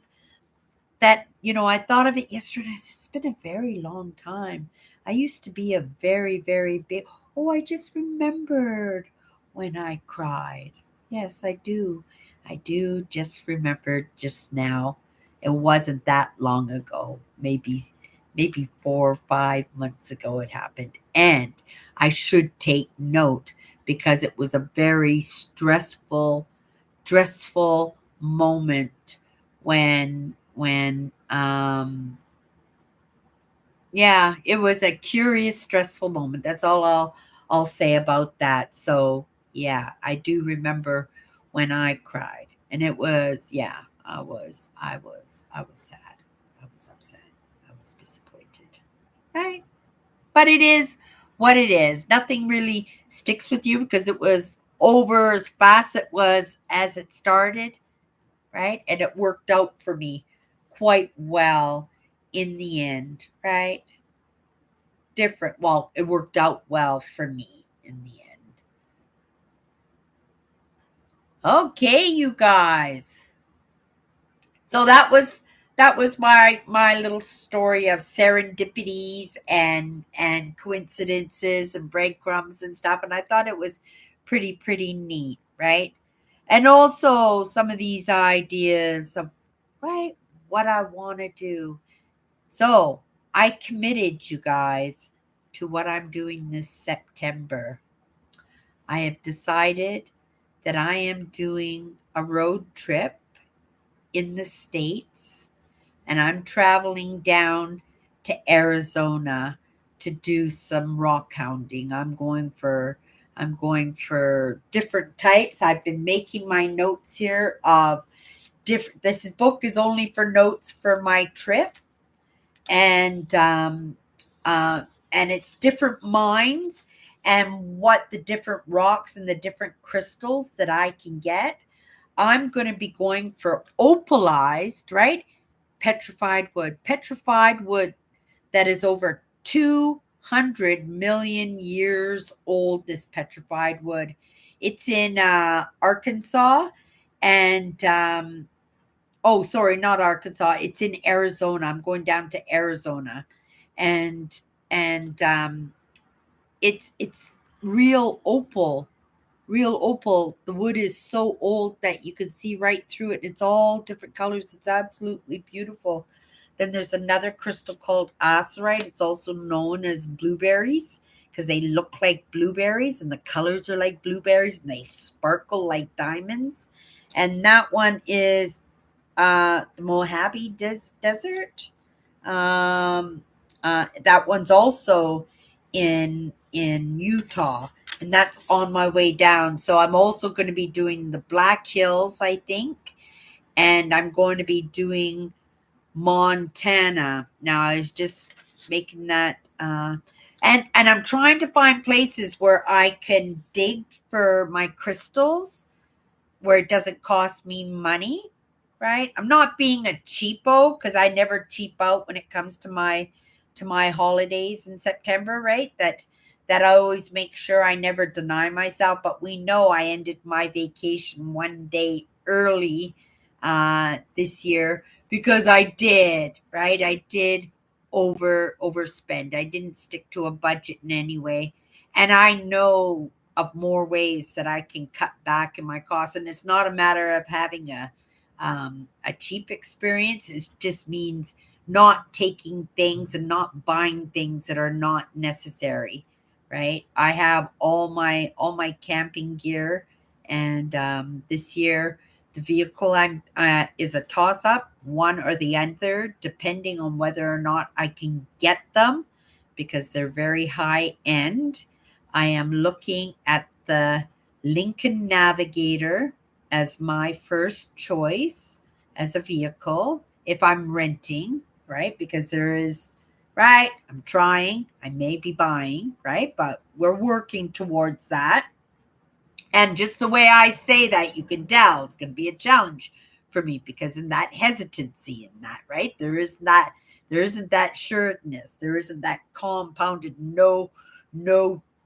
that I thought of it yesterday. I said, it's been a very long time. I used to be a very, very big, oh, I just remembered when I cried. Yes, I do just remember just now. It wasn't that long ago. Maybe 4 or 5 months ago it happened. And I should take note, because it was a very stressful moment when yeah, it was a curious, stressful moment. That's all I'll say about that. So yeah, I do remember when I cried. And it was, yeah, I was sad. I was upset. I was disappointed. Right? But it is what it is. Nothing really sticks with you, because it was over as fast as it started, right? And it worked out for me quite well in the end, right? Well, it worked out well for me in the end. Okay, you guys. So that was my little story of serendipities and coincidences and breadcrumbs and stuff, and I thought it was pretty neat, right? And also some of these ideas of, right, what I want to do. So I committed, you guys, to what I'm doing this September. I have decided that I am doing a road trip in the States, and I'm traveling down to Arizona to do some rock hounding. I'm going for different types. I've been making my notes here of different. This book is only for notes for my trip, and it's different mines and what the different rocks and the different crystals that I can get. I'm going to be going for opalized, right? petrified wood that is over 200 million years old. This petrified wood. It's in Arkansas, and oh, sorry, not Arkansas. It's in Arizona. I'm going down to Arizona, and and it's real opal. The wood is so old that you can see right through it. It's all different colors. It's absolutely beautiful. Then there's another crystal called acerite. It's also known as blueberries because they look like blueberries and the colors are like blueberries and they sparkle like diamonds. And that one is the Mojave Desert. Um, that one's also in Utah, and that's on my way down. So I'm also going to be doing the Black Hills, I think, and I'm going to be doing Montana. Now I was just making that, and I'm trying to find places where I can dig for my crystals where it doesn't cost me money, right? I'm not being a cheapo because I never cheap out when it comes to my holidays in September, right? That I always make sure I never deny myself. But we know I ended my vacation one day early this year because I did, right? I did overspend. I didn't stick to a budget in any way. And I know of more ways that I can cut back in my costs. And it's not a matter of having a cheap experience. It just means not taking things and not buying things that are not necessary. Right. I have all my camping gear, and this year the vehicle I'm is a toss up, one or the other, depending on whether or not I can get them because they're very high end. I am looking at the Lincoln Navigator as my first choice as a vehicle if I'm renting, right? Because there is, right? I'm trying, I may be buying, right? But we're working towards that. And just the way I say that, you can tell it's going to be a challenge for me because in that hesitancy in that, right? There isn't that sureness. There isn't that compounded no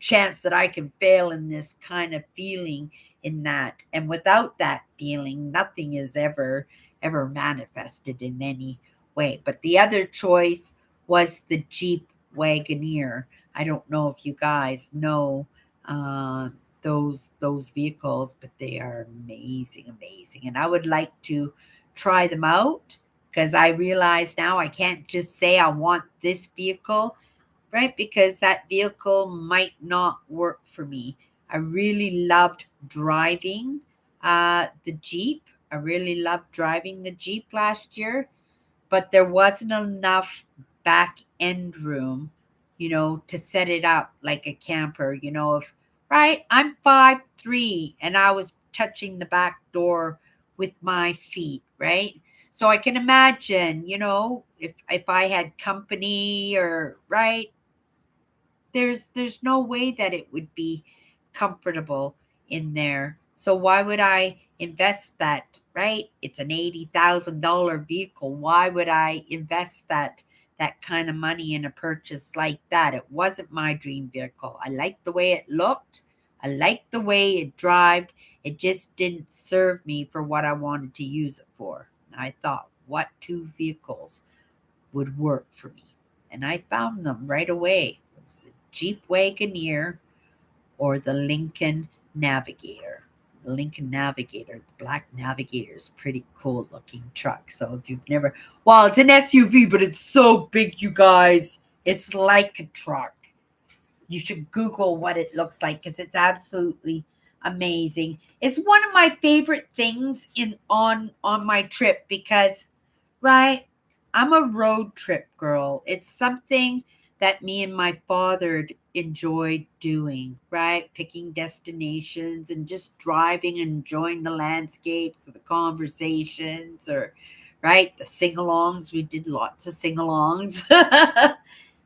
chance that I can fail in this kind of feeling in that. And without that feeling, nothing is ever manifested in any way. But the other choice was the Jeep Wagoneer. I don't know if you guys know those vehicles, but they are amazing. And I would like to try them out because I realize now I can't just say I want this vehicle, right? Because that vehicle might not work for me. I really loved driving the Jeep. I really loved driving the Jeep last year, but there wasn't enough back end room, to set it up like a camper. If right, I'm 5'3" and I was touching the back door with my feet, right? So I can imagine, if I had company or right, there's no way that it would be comfortable in there. So why would I invest that, right? It's an $80,000 vehicle. Why would I invest that kind of money in a purchase like that? It wasn't my dream vehicle. I liked the way it looked. I liked the way it drove. It just didn't serve me for what I wanted to use it for. And I thought, what two vehicles would work for me? And I found them right away. It was the Jeep Wagoneer or the Lincoln Navigator. The Lincoln Navigator, the black Navigator is a pretty cool looking truck. So if you've never, well, it's an SUV, but it's so big, you guys. It's like a truck. You should Google what it looks like because it's absolutely amazing. It's one of my favorite things in on my trip because right? I'm a road trip girl. It's something that me and my father enjoyed doing, right? Picking destinations and just driving and enjoying the landscapes or the conversations or, right? The sing alongs. We did lots of sing alongs,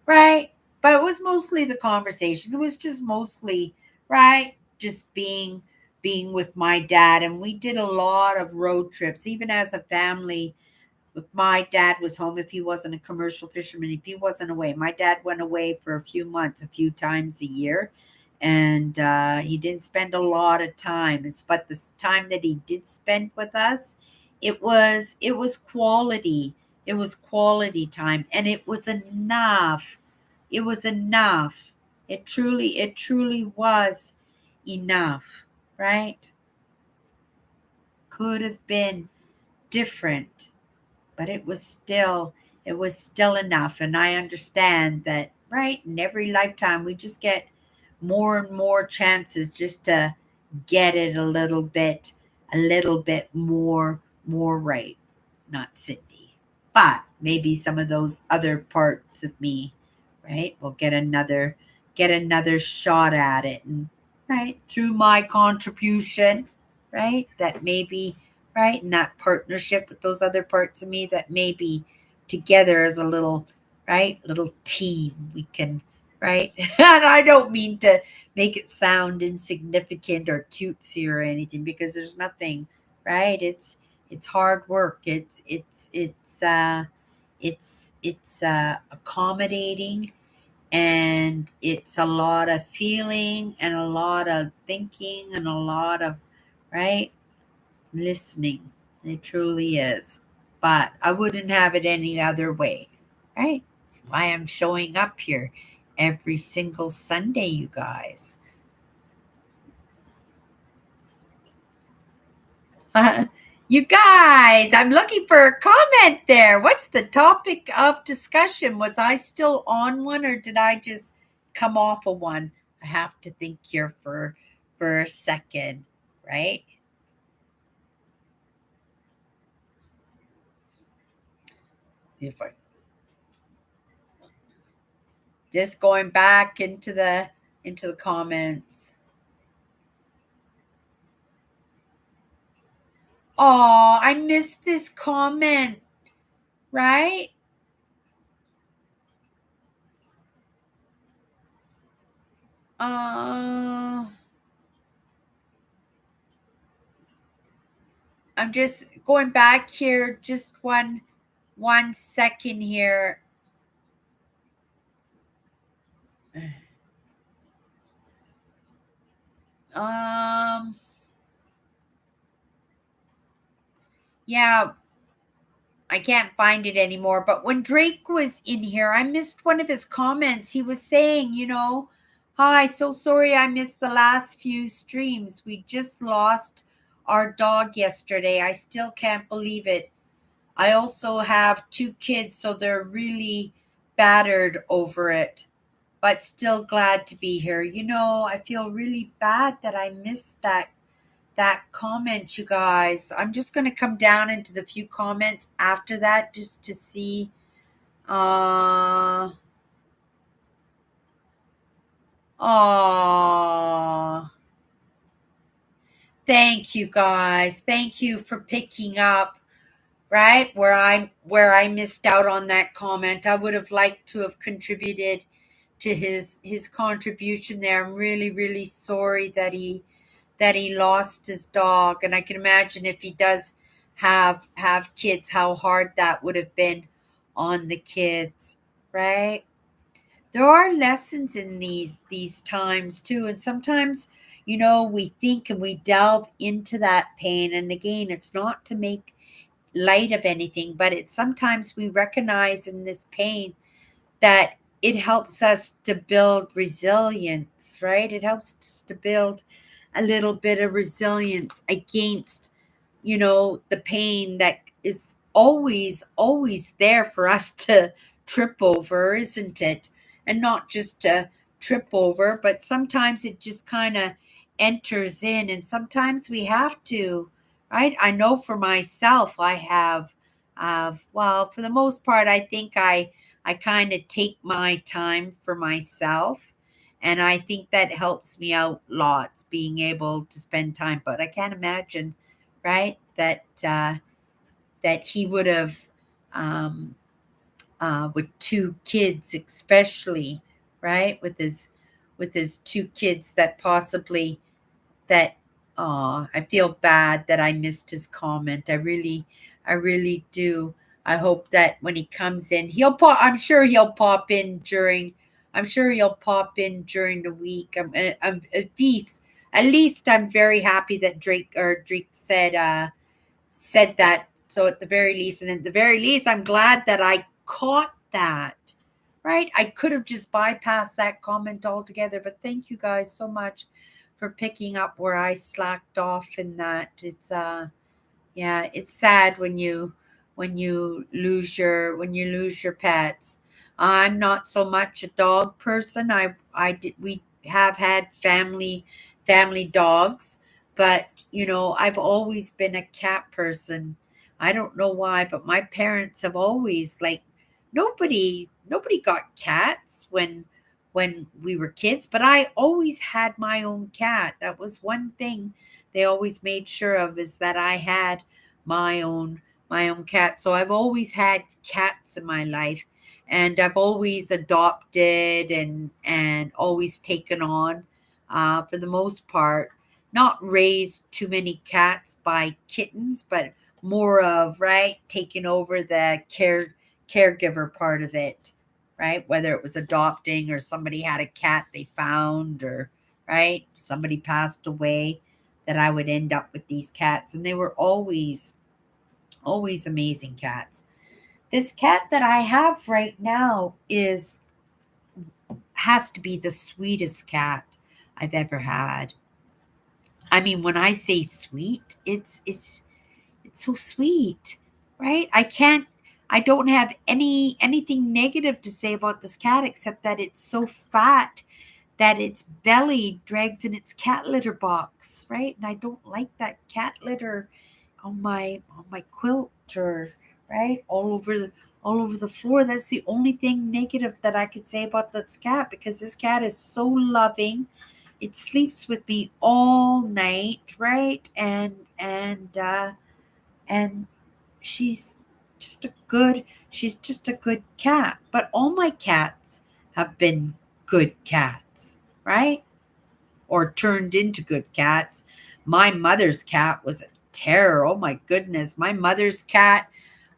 right? But it was mostly the conversation. It was just mostly, right? Just being with my dad. And we did a lot of road trips, even as a family if my dad was home, if he wasn't a commercial fisherman, if he wasn't away. My dad went away for a few months, a few times a year, and he didn't spend a lot of time. But the time that he did spend with us, it was quality. It was quality time, and it was enough. It was enough. It truly was enough, right? Could have been different, but it was still enough. And I understand that, right? In every lifetime we just get more and more chances just to get it a little bit more right. Not Cindy, but maybe some of those other parts of me, right, will get another shot at it. And right, through my contribution, right, that maybe, right, in that partnership with those other parts of me, that maybe together as a little, right, little team we can, right. And I don't mean to make it sound insignificant or cutesy or anything, because there's nothing, right. It's hard work. It's accommodating, and it's a lot of feeling and a lot of thinking and a lot of, right, listening. It truly is. But I wouldn't have it any other way, right? That's why I'm showing up here every single Sunday, you guys. You guys, I'm looking for a comment there. What's the topic of discussion? Was I still on one, or did I just come off of one? I have to think here for a second, right? If I just going back into the comments. Oh, I missed this comment, right? Uh I'm just going back here, just one second here. Um yeah, I can't find it anymore. But when Drake was in here, I missed one of his comments. He was saying, hi, so sorry I missed the last few streams. We just lost our dog yesterday. I still can't believe it. I also have two kids, so they're really battered over it, but still glad to be here. I feel really bad that I missed that comment, you guys. I'm just going to come down into the few comments after that just to see. Uh, aw. Thank you, guys. Thank you for picking up, right, where I missed out on that comment. I would have liked to have contributed to his contribution there. I'm really, really sorry that he lost his dog, and I can imagine if he does have kids, how hard that would have been on the kids, right? There are lessons in these times too, and sometimes, we think and we delve into that pain, and again, it's not to make light of anything, but it's sometimes we recognize in this pain that it helps us to build resilience, right? It helps us to build a little bit of resilience against, the pain that is always there for us to trip over, isn't it? And not just to trip over, but sometimes it just kind of enters in, and sometimes we have to, right? I know for myself, I well, for the most part, I think I kind of take my time for myself. And I think that helps me out lots, being able to spend time. But I can't imagine, right, that he would have, um, with two kids, especially, right, with his two kids, that possibly that. I feel bad that I missed his comment. I really do. I hope that when he comes in, he'll pop. I'm sure he'll pop in during. I'm sure he'll pop in during the week. I'm at least I'm very happy that Drake said that. So at the very least, and at the very least, I'm glad that I caught that. Right? I could have just bypassed that comment altogether, but thank you guys so much for picking up where I slacked off in that. Yeah, it's sad when you lose your pets. I'm not so much a dog person. We have had family dogs, but I've always been a cat person. I don't know why, but my parents have always like nobody got cats when we were kids, but I always had my own cat. That was one thing they always made sure of, is that I had my own my own cat. So I've always had cats in my life, and I've always adopted and always taken on, for the most part, not raised too many cats by kittens, but more of, right, taking over the caregiver part of it, right? Whether it was adopting or somebody had a cat they found, or right, somebody passed away, that I would end up with these cats, and they were always amazing cats. This cat that I have right now is has to be the sweetest cat I've ever had. I mean, when I say sweet, it's so sweet, right? I don't have anything negative to say about this cat, except that it's so fat that its belly drags in its cat litter box, right? And I don't like that cat litter on my quilt, or right all over the floor. That's the only thing negative that I could say about this cat, because this cat is so loving. It sleeps with me all night, right? And she's she's just a good cat. But all my cats have been good cats, right? Or turned into good cats. My mother's cat was a terror. Oh my goodness. My mother's cat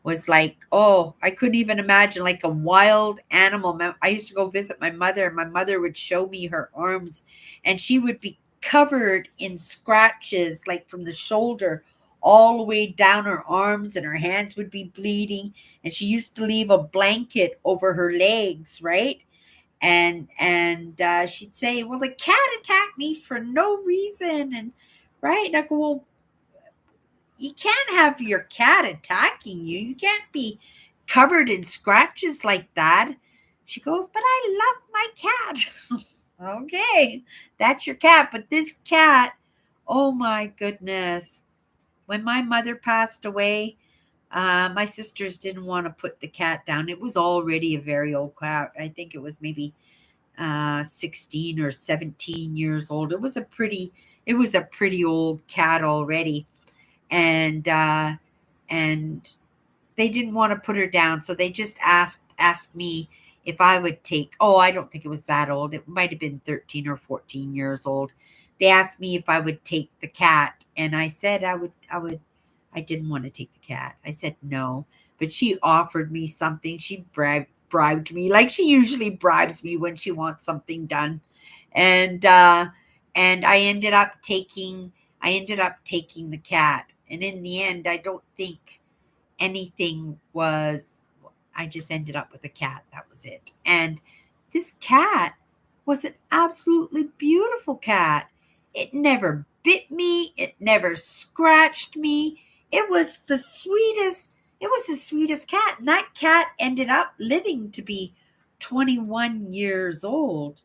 was like, oh, I couldn't even imagine, like a wild animal. I used to go visit my mother, and my mother would show me her arms, and she would be covered in scratches, like from the shoulder all the way down her arms, and her hands would be bleeding. And she used to leave a blanket over her legs, right? And she'd say, well, the cat attacked me for no reason. And right, and I go, well, you can't have your cat attacking you. You can't be covered in scratches like that. She goes, but I love my cat. Okay, that's your cat. But this cat, oh my goodness. When my mother passed away, my sisters didn't want to put the cat down. It was already a very old cat. I think it was maybe 16 or 17 years old. It was a pretty old cat already. And uh and they didn't want to put her down, so they just asked me if I would take. Oh, I don't think it was that old. It might have been 13 or 14 years old. They asked me if I would take the cat, and I said I didn't want to take the cat. I said no, but she offered me something. She bribed me, like she usually bribes me when she wants something done. And uh and I ended up taking the cat, and in the end, I don't think anything was. I just ended up with a cat. That was it. And this cat was an absolutely beautiful cat. It never bit me, it never scratched me. It was the sweetest cat. And that cat ended up living to be 21 years old.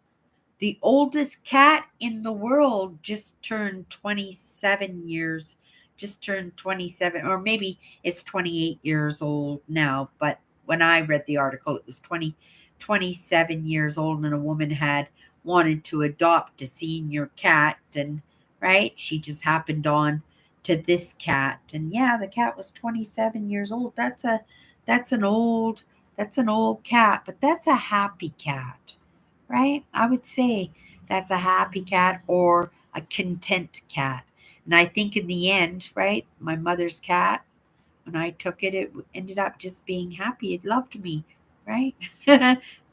The oldest cat in the world just turned 27, or maybe it's 28 years old now. But when I read the article, it was 27 years old, and a woman had wanted to adopt a senior cat, and right, she just happened on to this cat. And yeah, the cat was 27 years old. That's an old cat, but that's a happy cat, right? I would say that's a happy cat or a content cat. And I think in the end, right, my mother's cat when I took it, it ended up just being happy. It loved me, right?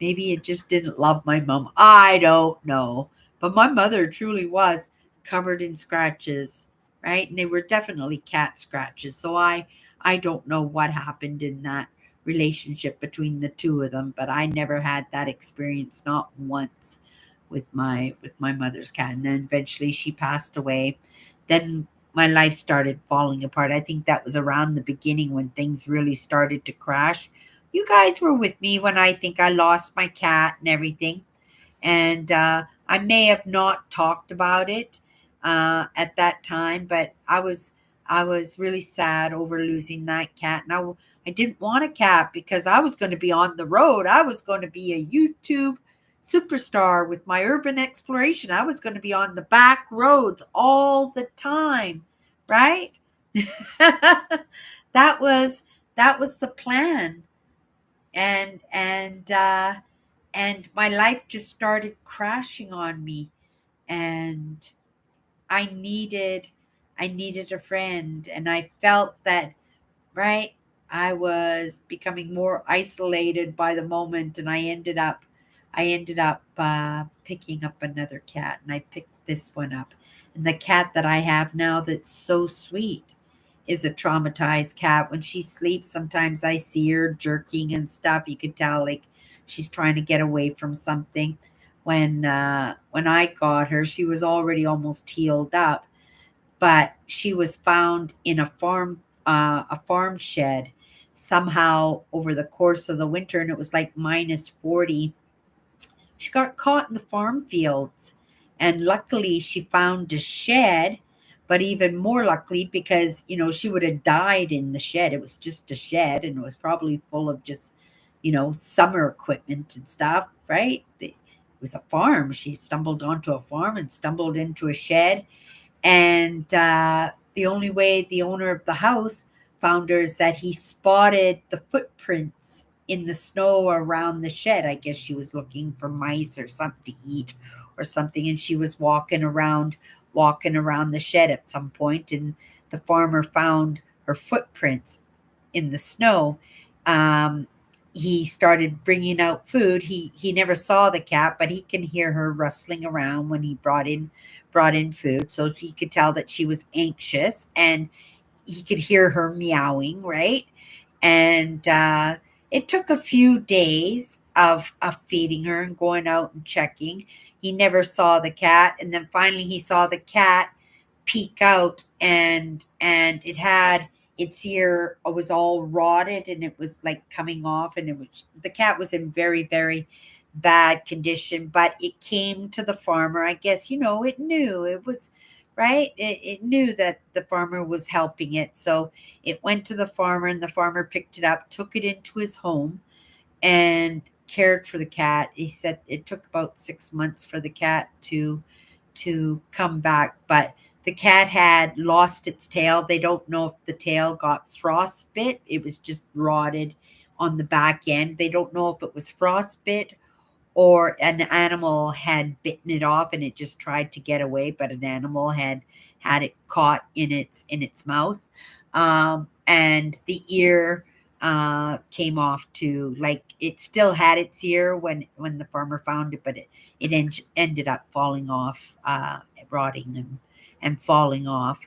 Maybe it just didn't love my mom. I don't know. But my mother truly was covered in scratches, right? And they were definitely cat scratches. So I don't know what happened in that relationship between the two of them, but I never had that experience, not once, with my mother's cat. And then eventually she passed away. Then my life started falling apart. I think that was around the beginning when things really started to crash. You guys were with me when I think I lost my cat and everything. And I may have not talked about it at that time, but I was really sad over losing that cat. And I didn't want a cat because I was going to be on the road. I was going to be a YouTube superstar with my urban exploration. I was going to be on the back roads all the time, right? that was that was the plan. And my life just started crashing on me, and I needed I needed a friend, and I felt that, right, I was becoming more isolated by the moment, and I ended up picking up another cat, and I picked this one up. And the cat that I have now that's so sweet is a traumatized cat. When she sleeps, sometimes I see her jerking and stuff. You could tell like she's trying to get away from something. When I got her, she was already almost healed up, but she was found in a farm shed somehow over the course of the winter, and it was like minus 40. She got caught in the farm fields, and luckily she found a shed, but even more luckily because, she would have died in the shed. It was just a shed, and it was probably full of just, summer equipment and stuff, right? It was a farm. She stumbled onto a farm and stumbled into a shed, and the only way the owner of the house found her is that he spotted the footprints in the snow around the shed. I guess she was looking for mice or something to eat or something, and she was walking around the shed at some point, and the farmer found her footprints in the snow. Um, he started bringing out food. He never saw the cat, but he can hear her rustling around when he brought in food. So he could tell that she was anxious, and he could hear her meowing, right? And it took a few days of feeding her and going out and checking. He never saw the cat, and then finally he saw the cat peek out, and it had its ear was all rotted, and it was like coming off, and the cat was in very, very bad condition. But it came to the farmer. I guess, it knew it was right. It knew that the farmer was helping it, so it went to the farmer, and the farmer picked it up, took it into his home, and cared for the cat. He said it took about 6 months for the cat to come back, but the cat had lost its tail. They don't know if the tail got frostbit. It was just rotted on the back end. They don't know if it was frostbit or an animal had bitten it off and it just tried to get away, but an animal had it caught in its mouth. And the ear came off too. Like it still had its ear when the farmer found it, but ended up falling off, rotting and falling off.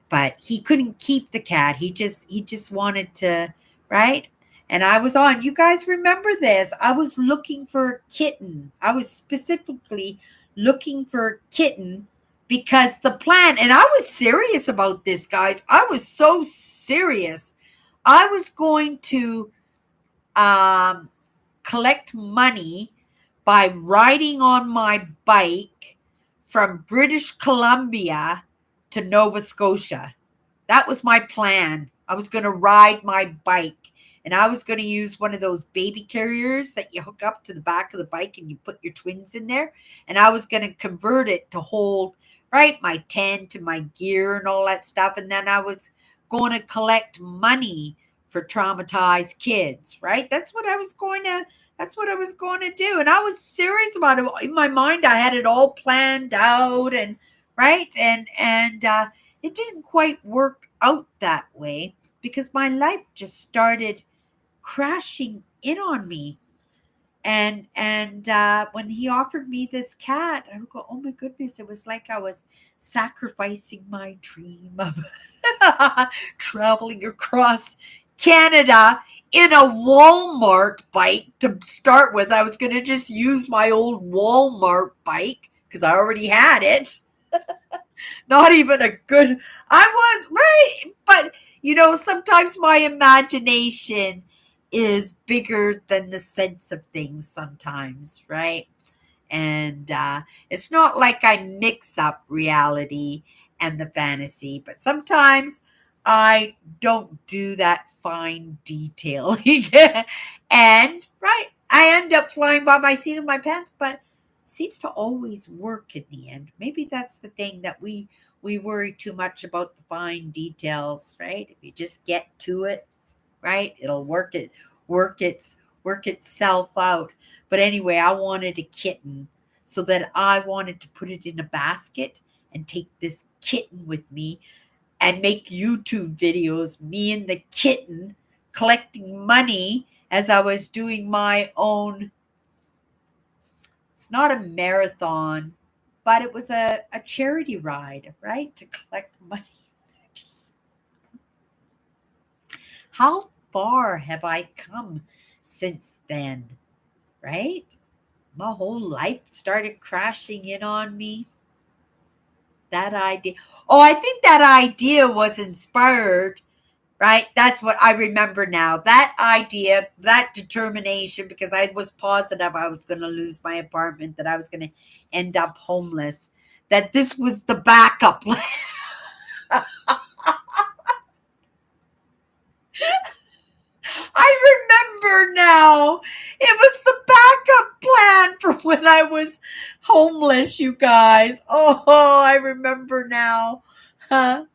But he couldn't keep the cat. He just wanted to, right? And I was on, you guys remember this? I was looking for a kitten. I was specifically looking for a kitten because the plan, and I was serious about this, guys. I was so serious. I was going to um, collect money by riding on my bike from British Columbia to Nova Scotia. That was my plan. I was going to ride my bike, and I was going to use one of those baby carriers that you hook up to the back of the bike and you put your twins in there. And I was going to convert it to hold, right, my tent and my gear and all that stuff. And then I was going to collect money for traumatized kids, right? That's what I was going to do. And I was serious about it. In my mind, I had it all planned out, and right. And it didn't quite work out that way because my life just started crashing in on me. And when he offered me this cat, I would go, oh my goodness, it was like I was sacrificing my dream of traveling across Canada in a Walmart bike to start with. I was going to just use my old Walmart bike because I already had it. Not even a good, I was right. But, sometimes my imagination is bigger than the sense of things sometimes, right? And it's not like I mix up reality and the fantasy, but sometimes I don't do that fine detailing. And, right, I end up flying by my seat of my pants, but seems to always work in the end. Maybe that's the thing, that we worry too much about the fine details, right? If you just get to it, right, it'll work itself out. But anyway, I wanted a kitten, so that I wanted to put it in a basket and take this kitten with me and make YouTube videos, me and the kitten collecting money as I was doing my own. It's not a marathon, but it was a charity ride, right? To collect money. Just, how far have I come since then, right? My whole life started crashing in on me. That idea. Oh, I think that idea was inspired, right? That's what I remember now. That idea, that determination, because I was positive I was going to lose my apartment, that I was going to end up homeless, that this was the backup plan. I remember now. It was the backup plan for when I was homeless, you guys. Oh, I remember now. Huh?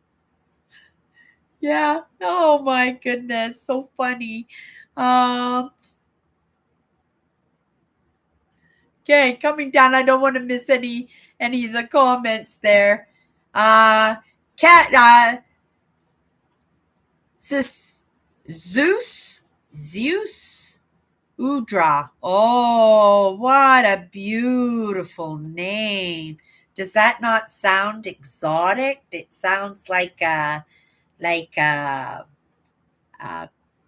Yeah. Oh my goodness. So funny. Um, okay, coming down. I don't want to miss any of the comments there. Uh cat sis Zeus Udra. Oh, what a beautiful name. Does that not sound exotic? It sounds like a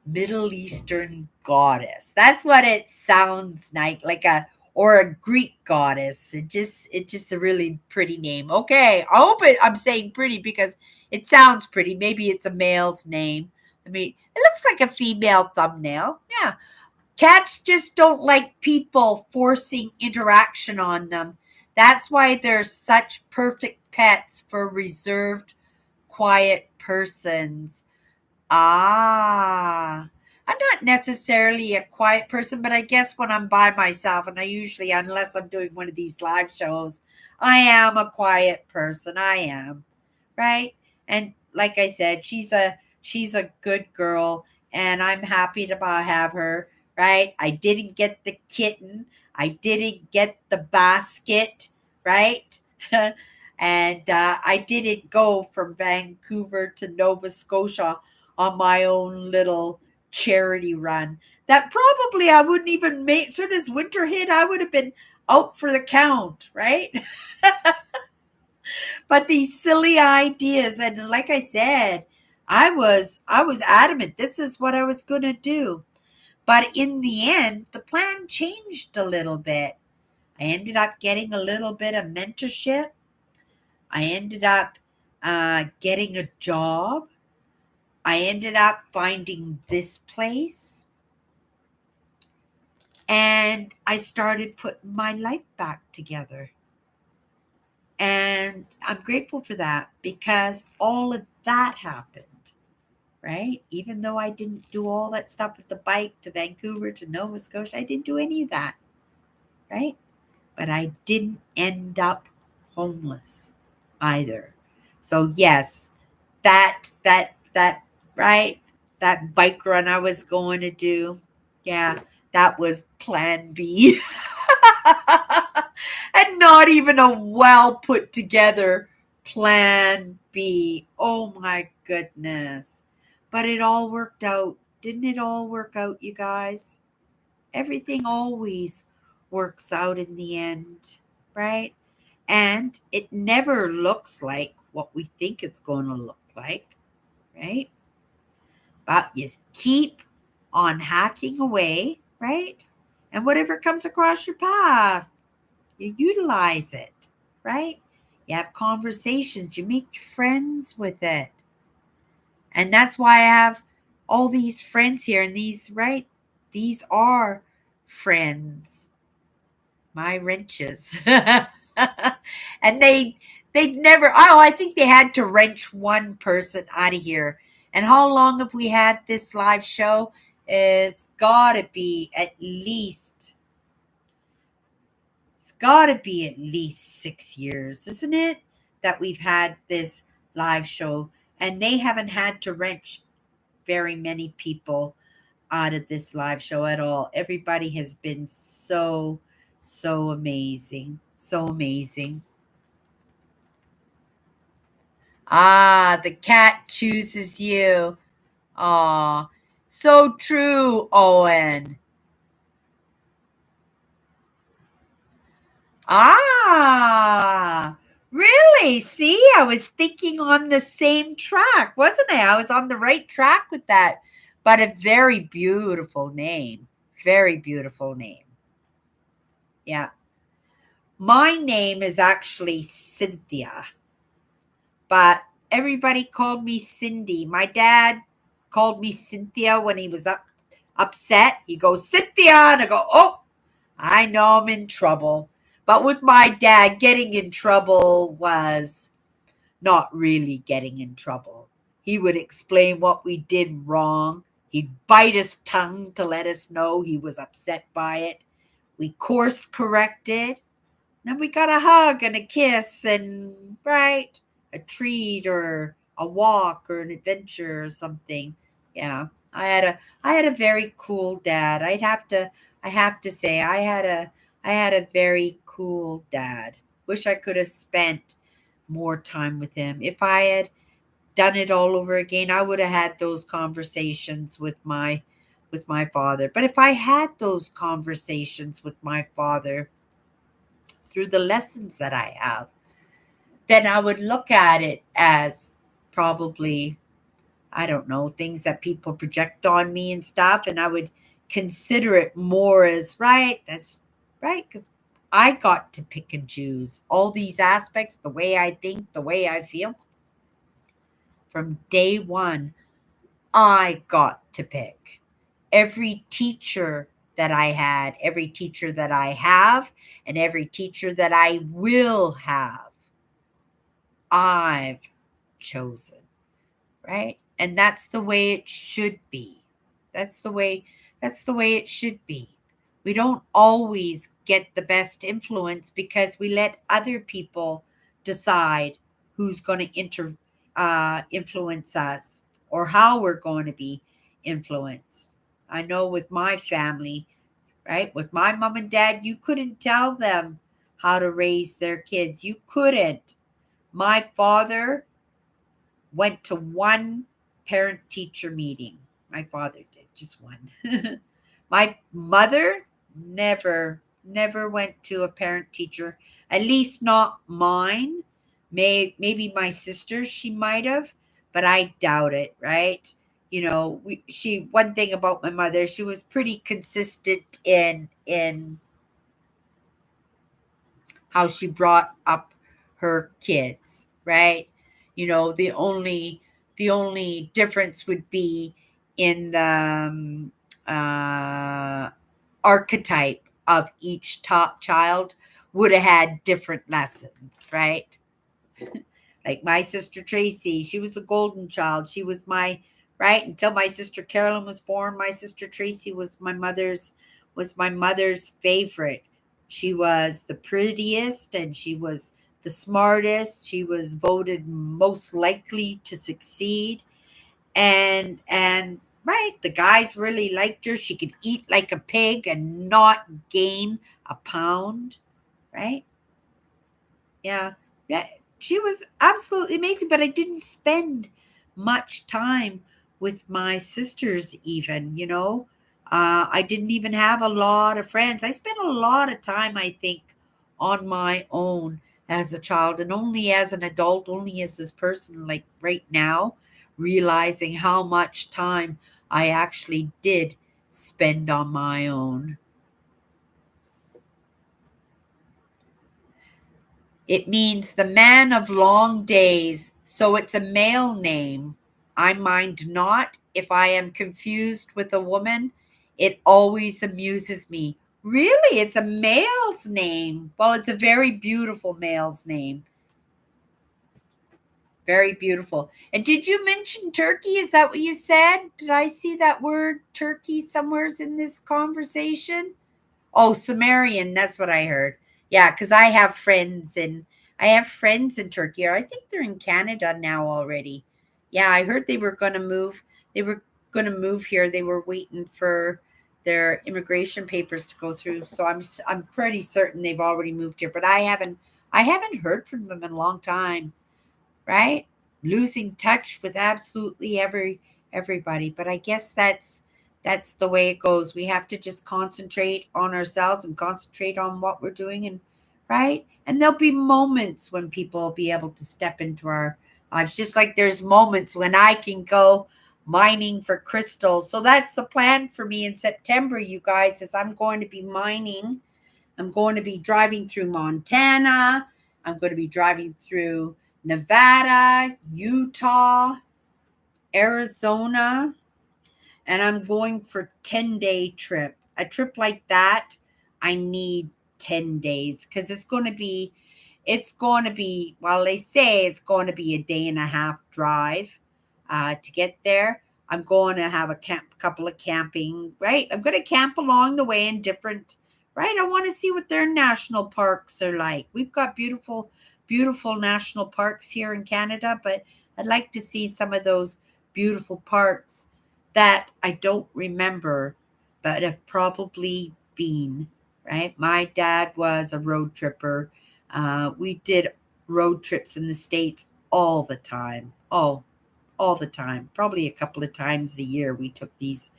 Middle Eastern goddess. That's what it sounds like a or a Greek goddess. It just a really pretty name. Okay, I hope I'm saying pretty because it sounds pretty. Maybe it's a male's name. I mean, it looks like a female thumbnail. Yeah. Cats just don't like people forcing interaction on them. That's why they're such perfect pets for reserved, quiet persons. Ah, I'm not necessarily a quiet person, but I guess when I'm by myself, and I usually, unless I'm doing one of these live shows, I am a quiet person. I am, right? And like I said, she's a good girl, and I'm happy to have her, right? I didn't get the kitten. I didn't get the basket, right? And I didn't go from Vancouver to Nova Scotia on my own little charity run. That probably I wouldn't even make. Soon as winter hit, I would have been out for the count, right? But these silly ideas, and like I said, I was adamant this is what I was going to do. But in the end, the plan changed a little bit. I ended up getting a little bit of mentorship. I ended up getting a job. I ended up finding this place, and I started putting my life back together. And I'm grateful for that because all of that happened, right? Even though I didn't do all that stuff with the bike to Vancouver to Nova Scotia, I didn't do any of that, right? But I didn't end up homeless either. So yes, that right, that bike run I was going to do, yeah, that was plan B. And not even a well put together plan B. Oh my goodness. But it all worked out. Didn't it all work out, you guys? Everything always works out in the end, right? And it never looks like what we think it's going to look like, right? But you keep on hacking away, right? And whatever comes across your path, you utilize it, right? You have conversations, you make friends with it. And that's why I have all these friends here, and these, right? These are friends, my wrenches. And they'd never, oh, I think they had to wrench one person out of here. And how long have we had this live show? It's gotta be at least 6 years, isn't it? That we've had this live show. And they haven't had to wrench very many people out of this live show at all. Everybody has been so, so amazing. So amazing. Ah, the cat chooses you. Aw, so true, Owen. Ah, really? See, I was thinking on the same track, wasn't I? I was on the right track with that. But a very beautiful name. Very beautiful name. Yeah. My name is actually Cynthia, but everybody called me Cindy. My dad called me Cynthia when he was upset. He goes, Cynthia, and I go, oh, I know I'm in trouble. But with my dad, getting in trouble was not really getting in trouble. He would explain what we did wrong. He'd bite his tongue to let us know he was upset by it. We course corrected. Then we got a hug and a kiss and, right, a treat or a walk or an adventure or something. Yeah. I had a very cool dad. I have to say I had a very cool dad. Wish I could have spent more time with him. If I had done it all over again, I would have had those conversations with my father. But if I had those conversations with my father through the lessons that I have, then I would look at it as probably, I don't know, things that people project on me and stuff. And I would consider it more as, right, that's right, because I got to pick and choose all these aspects, the way I think, the way I feel. From day one, I got to pick. Every teacher that I had, every teacher that I have, and every teacher that I will have, I've chosen, right? And that's the way it should be. That's the way it should be. We don't always get the best influence because we let other people decide who's going to influence us or how we're going to be influenced. I know with my family, right? With my mom and dad, you couldn't tell them how to raise their kids. You couldn't. My father went to one parent teacher meeting. My father did, just one. My mother never went to a parent teacher, at least not mine. Maybe my sister, she might have, but I doubt it, right? She one thing about my mother, she was pretty consistent in how she brought up her kids, right? The only difference would be in the archetype of each top child would have had different lessons, right? Like my sister Tracy, she was a golden child. She was my right until my sister Carolyn was born. My sister Tracy was my mother's favorite. She was the prettiest and she was the smartest. She was voted most likely to succeed. And right, the guys really liked her. She could eat like a pig and not gain a pound, right? Yeah. Yeah. She was absolutely amazing, but I didn't spend much time with my sisters, even, I didn't even have a lot of friends. I spent a lot of time, I think, on my own as a child, and only as an adult, only as this person, like right now, realizing how much time I actually did spend on my own. It means the man of long days, so it's a male name. I mind not if I am confused with a woman. It always amuses me. Really? It's a male's name. Well, it's a very beautiful male's name. Very beautiful. And did you mention turkey? Is that what you said? Did I see that word turkey somewheres in this conversation? Oh, Sumerian, that's what I heard. Yeah, because I have friends in Turkey, or I think they're in Canada now already. Yeah, I heard they were gonna move here. They were waiting for their immigration papers to go through. So I'm pretty certain they've already moved here, but I haven't heard from them in a long time, right? Losing touch with absolutely everybody. But I guess that's the way it goes. We have to just concentrate on ourselves and concentrate on what we're doing, and right? And there'll be moments when people will be able to step into our lives, just like there's moments when I can go mining for crystals. So that's the plan for me in September, you guys, is I'm going to be mining. I'm going to be driving through Montana. I'm going to be driving through Nevada, Utah, Arizona, and I'm going for 10-day trip. A trip like that, I need 10 days because well, they say it's going to be a day and a half drive to get there. I'm going to have a couple of camping, right? I'm going to camp along the way in different, right? I want to see what their national parks are like. We've got beautiful, beautiful national parks here in Canada, but I'd like to see some of those beautiful parks that I don't remember, but have probably been, right? My dad was a road tripper. We did road trips in the States all the time. Oh, all the time. Probably a couple of times a year we took these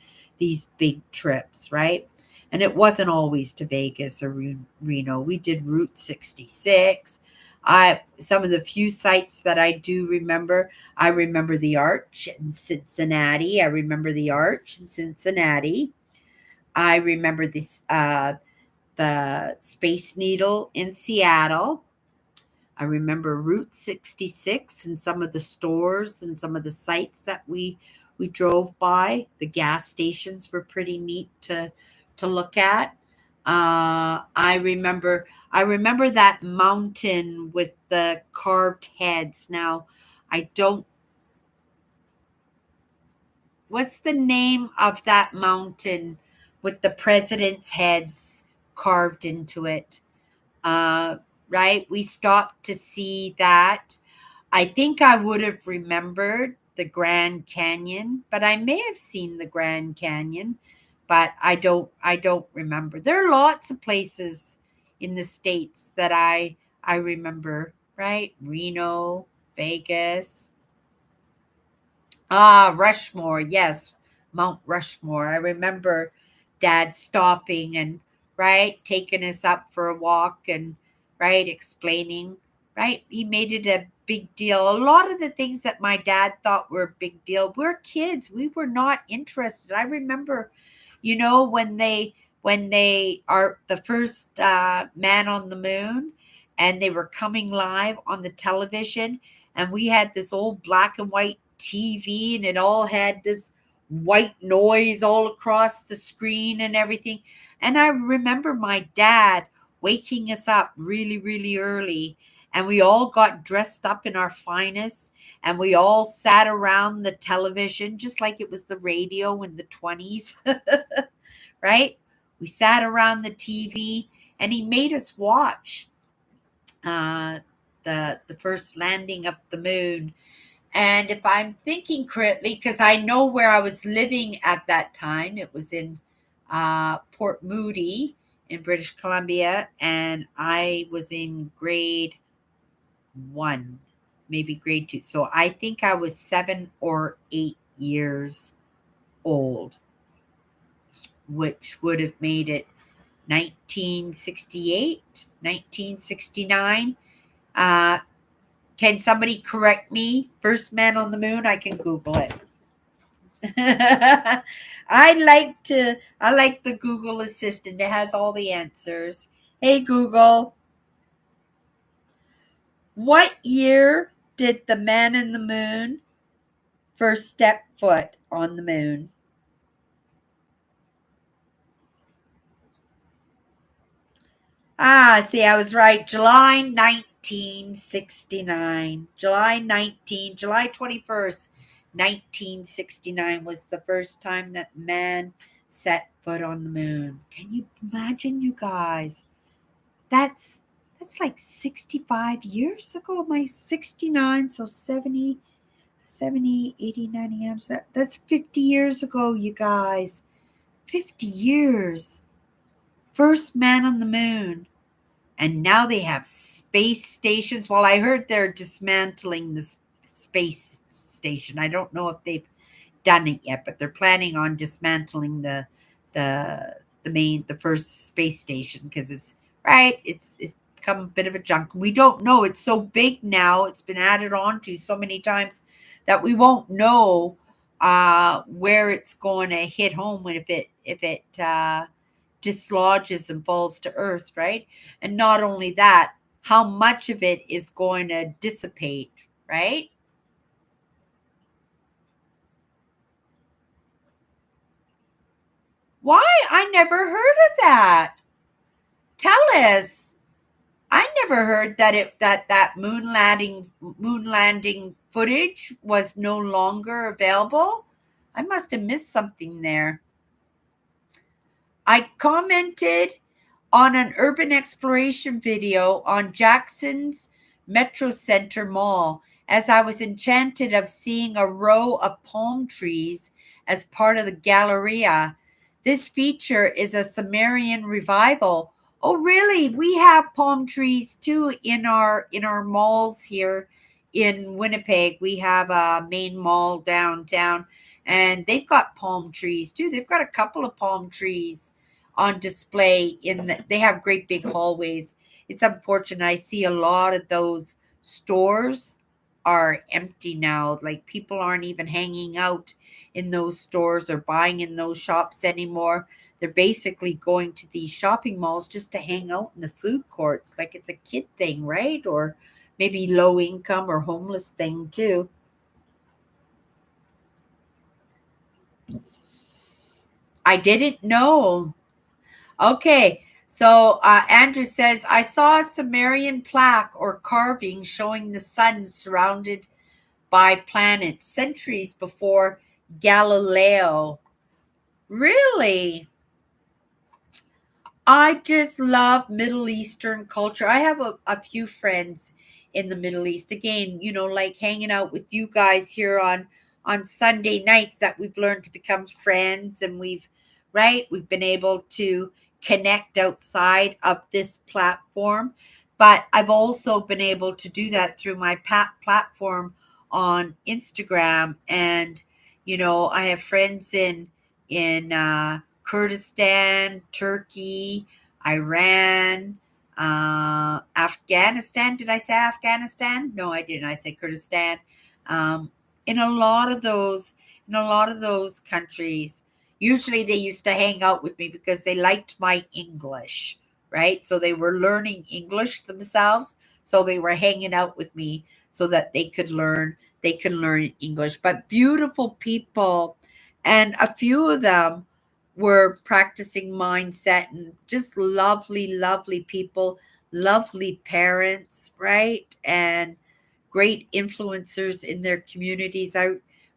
big trips, right? And it wasn't always to Vegas or Reno. We did Route 66. I Some of the few sites that I remember the Arch in Cincinnati. I remember the Arch in Cincinnati. I remember the Space Needle in Seattle. I remember Route 66 and some of the stores and some of the sites that we drove by. The gas stations were pretty neat to look at. I remember that mountain with the carved heads. Now, I don't what's the name of that mountain with the president's heads carved into it? Uh, right? We stopped to see that. I think I would have remembered the Grand Canyon, but I may have seen the Grand Canyon, but I don't remember. There are lots of places in the States that I remember, right? Reno, Vegas. Ah, Rushmore, yes, Mount Rushmore. I remember Dad stopping and, right, taking us up for a walk and, right, explaining, right. He made it a big deal. A lot of the things that my dad thought were a big deal, we're kids. We were not interested. I remember, when they are the first man on the moon, and they were coming live on the television, and we had this old black and white TV, and it all had this white noise all across the screen and everything. And I remember my dad waking us up really, really early, and we all got dressed up in our finest, and we all sat around the television just like it was the radio in the 20s, right? We sat around the TV, and he made us watch uh, the first landing of the moon. And if I'm thinking correctly, because I know where I was living at that time, it was in Port Moody in British Columbia, and I was in grade one, maybe grade two. So I think I was 7 or 8 years old, which would have made it 1968, 1969. Uh, can somebody correct me? First man on the moon? I can Google it. I like the Google Assistant. It has all the answers. Hey Google, what year did the man in the moon first step foot on the moon? See, I was right. July 1969. July 21st, 1969 was the first time that man set foot on the moon. Can you imagine, you guys? That's that's like 65 years ago. My 69, so 70, 70, 80, 90 amps. That's 50 years ago, you guys. 50 years. First man on the moon. And now they have space stations. Well, I heard they're dismantling the space station. I don't know if they've done it yet, but they're planning on dismantling the first space station because it's become a bit of a junk. We don't know. It's so big now. It's been added on to so many times that we won't know where it's going to hit home when if it dislodges and falls to earth, right? And not only that, how much of it is going to dissipate, right? Why? I never heard of that. Tell us. I never heard that that moon landing footage was no longer available. I must have missed something there. I commented on an urban exploration video on Jackson's Metro Center Mall as I was enchanted of seeing a row of palm trees as part of the Galleria. This feature is a Sumerian revival. Oh, really? We have palm trees too in our malls here in Winnipeg. We have a main mall downtown, and they've got palm trees too. They've got a couple of palm trees on display they have great big hallways. It's unfortunate. I see a lot of those stores are empty now. Like people aren't even hanging out in those stores or buying in those shops anymore. They're basically going to these shopping malls just to hang out in the food courts. Like it's a kid thing, right? Or maybe low income or homeless thing too. I didn't know. Okay. So Andrew says, I saw a Sumerian plaque or carving showing the sun surrounded by planets centuries before Galileo. Really? I just love Middle Eastern culture. I have a few friends in the Middle East. Again, like hanging out with you guys here on Sunday nights that we've learned to become friends and we've been able to connect outside of this platform. But I've also been able to do that through my platform on Instagram. And I have friends in Kurdistan, Turkey, Iran, Afghanistan. Did I say Afghanistan? No, I didn't. I said Kurdistan. Um, in a lot of those countries, usually they used to hang out with me because they liked my English, right? So they were learning English themselves. So they were hanging out with me so that they can learn English. But beautiful people, and a few of them were practicing mindset and just lovely, lovely people, lovely parents, right? And great influencers in their communities.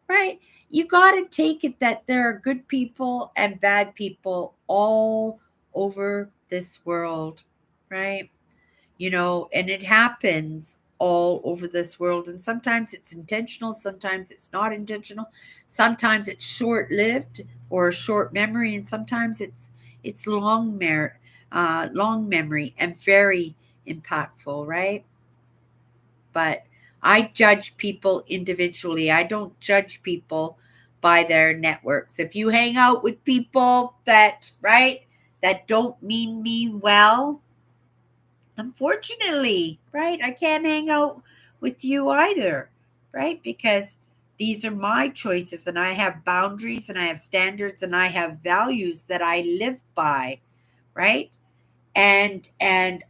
Right? You got to take it that there are good people and bad people all over this world, right? And it happens all over this world. And sometimes it's intentional, sometimes it's not intentional, sometimes it's short lived or short memory, and sometimes it's long memory and very impactful, right? But I judge people individually. I don't judge people by their networks. If you hang out with people that, right, that don't mean me well, unfortunately, right, I can't hang out with you either, right? Because these are my choices and I have boundaries and I have standards and I have values that I live by, right? And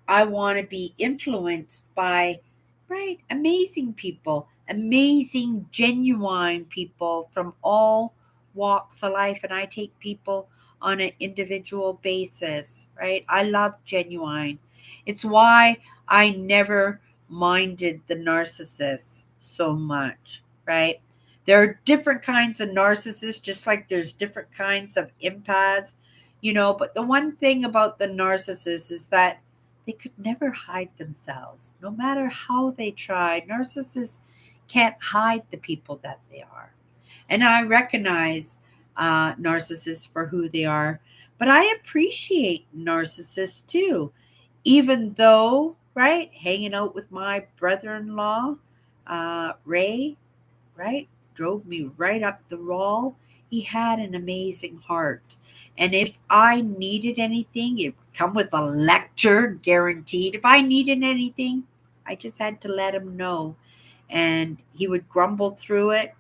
I want to be influenced by, right, amazing people, amazing genuine people from all walks of life, and I take people on an individual basis, right? I love genuine. It's why I never minded the narcissists so much, right? There are different kinds of narcissists, just like there's different kinds of empaths, but the one thing about the narcissist is that they could never hide themselves. No matter how they tried, narcissists can't hide the people that they are. And I recognize narcissists for who they are, but I appreciate narcissists too, even though, right, hanging out with my brother-in-law, Ray, right? Drove me right up the wall. He had an amazing heart. And if I needed anything, it would come with a lecture guaranteed. If I needed anything, I just had to let him know. And he would grumble through it,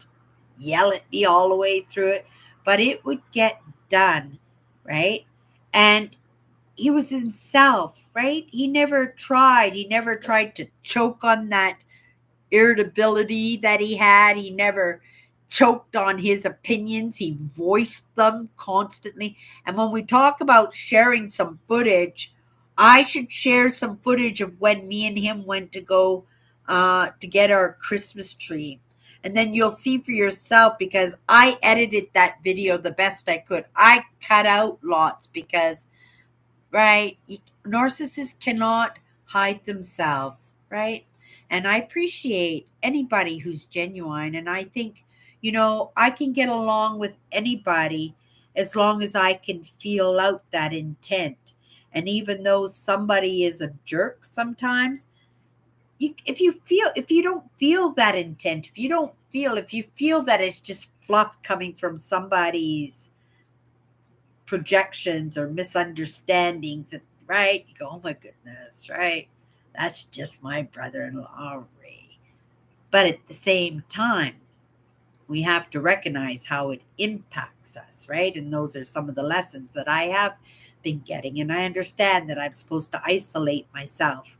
yell at me all the way through it, but it would get done, right? And he was himself, right? He never tried to choke on that irritability that he had. He never choked on his opinions. He voiced them constantly. And when we talk about sharing some footage, I should share some footage of when me and him went to go to get our Christmas tree. And then you'll see for yourself because I edited that video the best I could. I cut out lots because, right, narcissists cannot hide themselves, right? And I appreciate anybody who's genuine. And I think, I can get along with anybody as long as I can feel out that intent. And even though somebody is a jerk sometimes, if you don't feel that intent, if you feel that it's just fluff coming from somebody's projections or misunderstandings, right? You go, oh my goodness, right? That's just my brother in law, Ray. But at the same time, we have to recognize how it impacts us, right? And those are some of the lessons that I have been getting. And I understand that I'm supposed to isolate myself,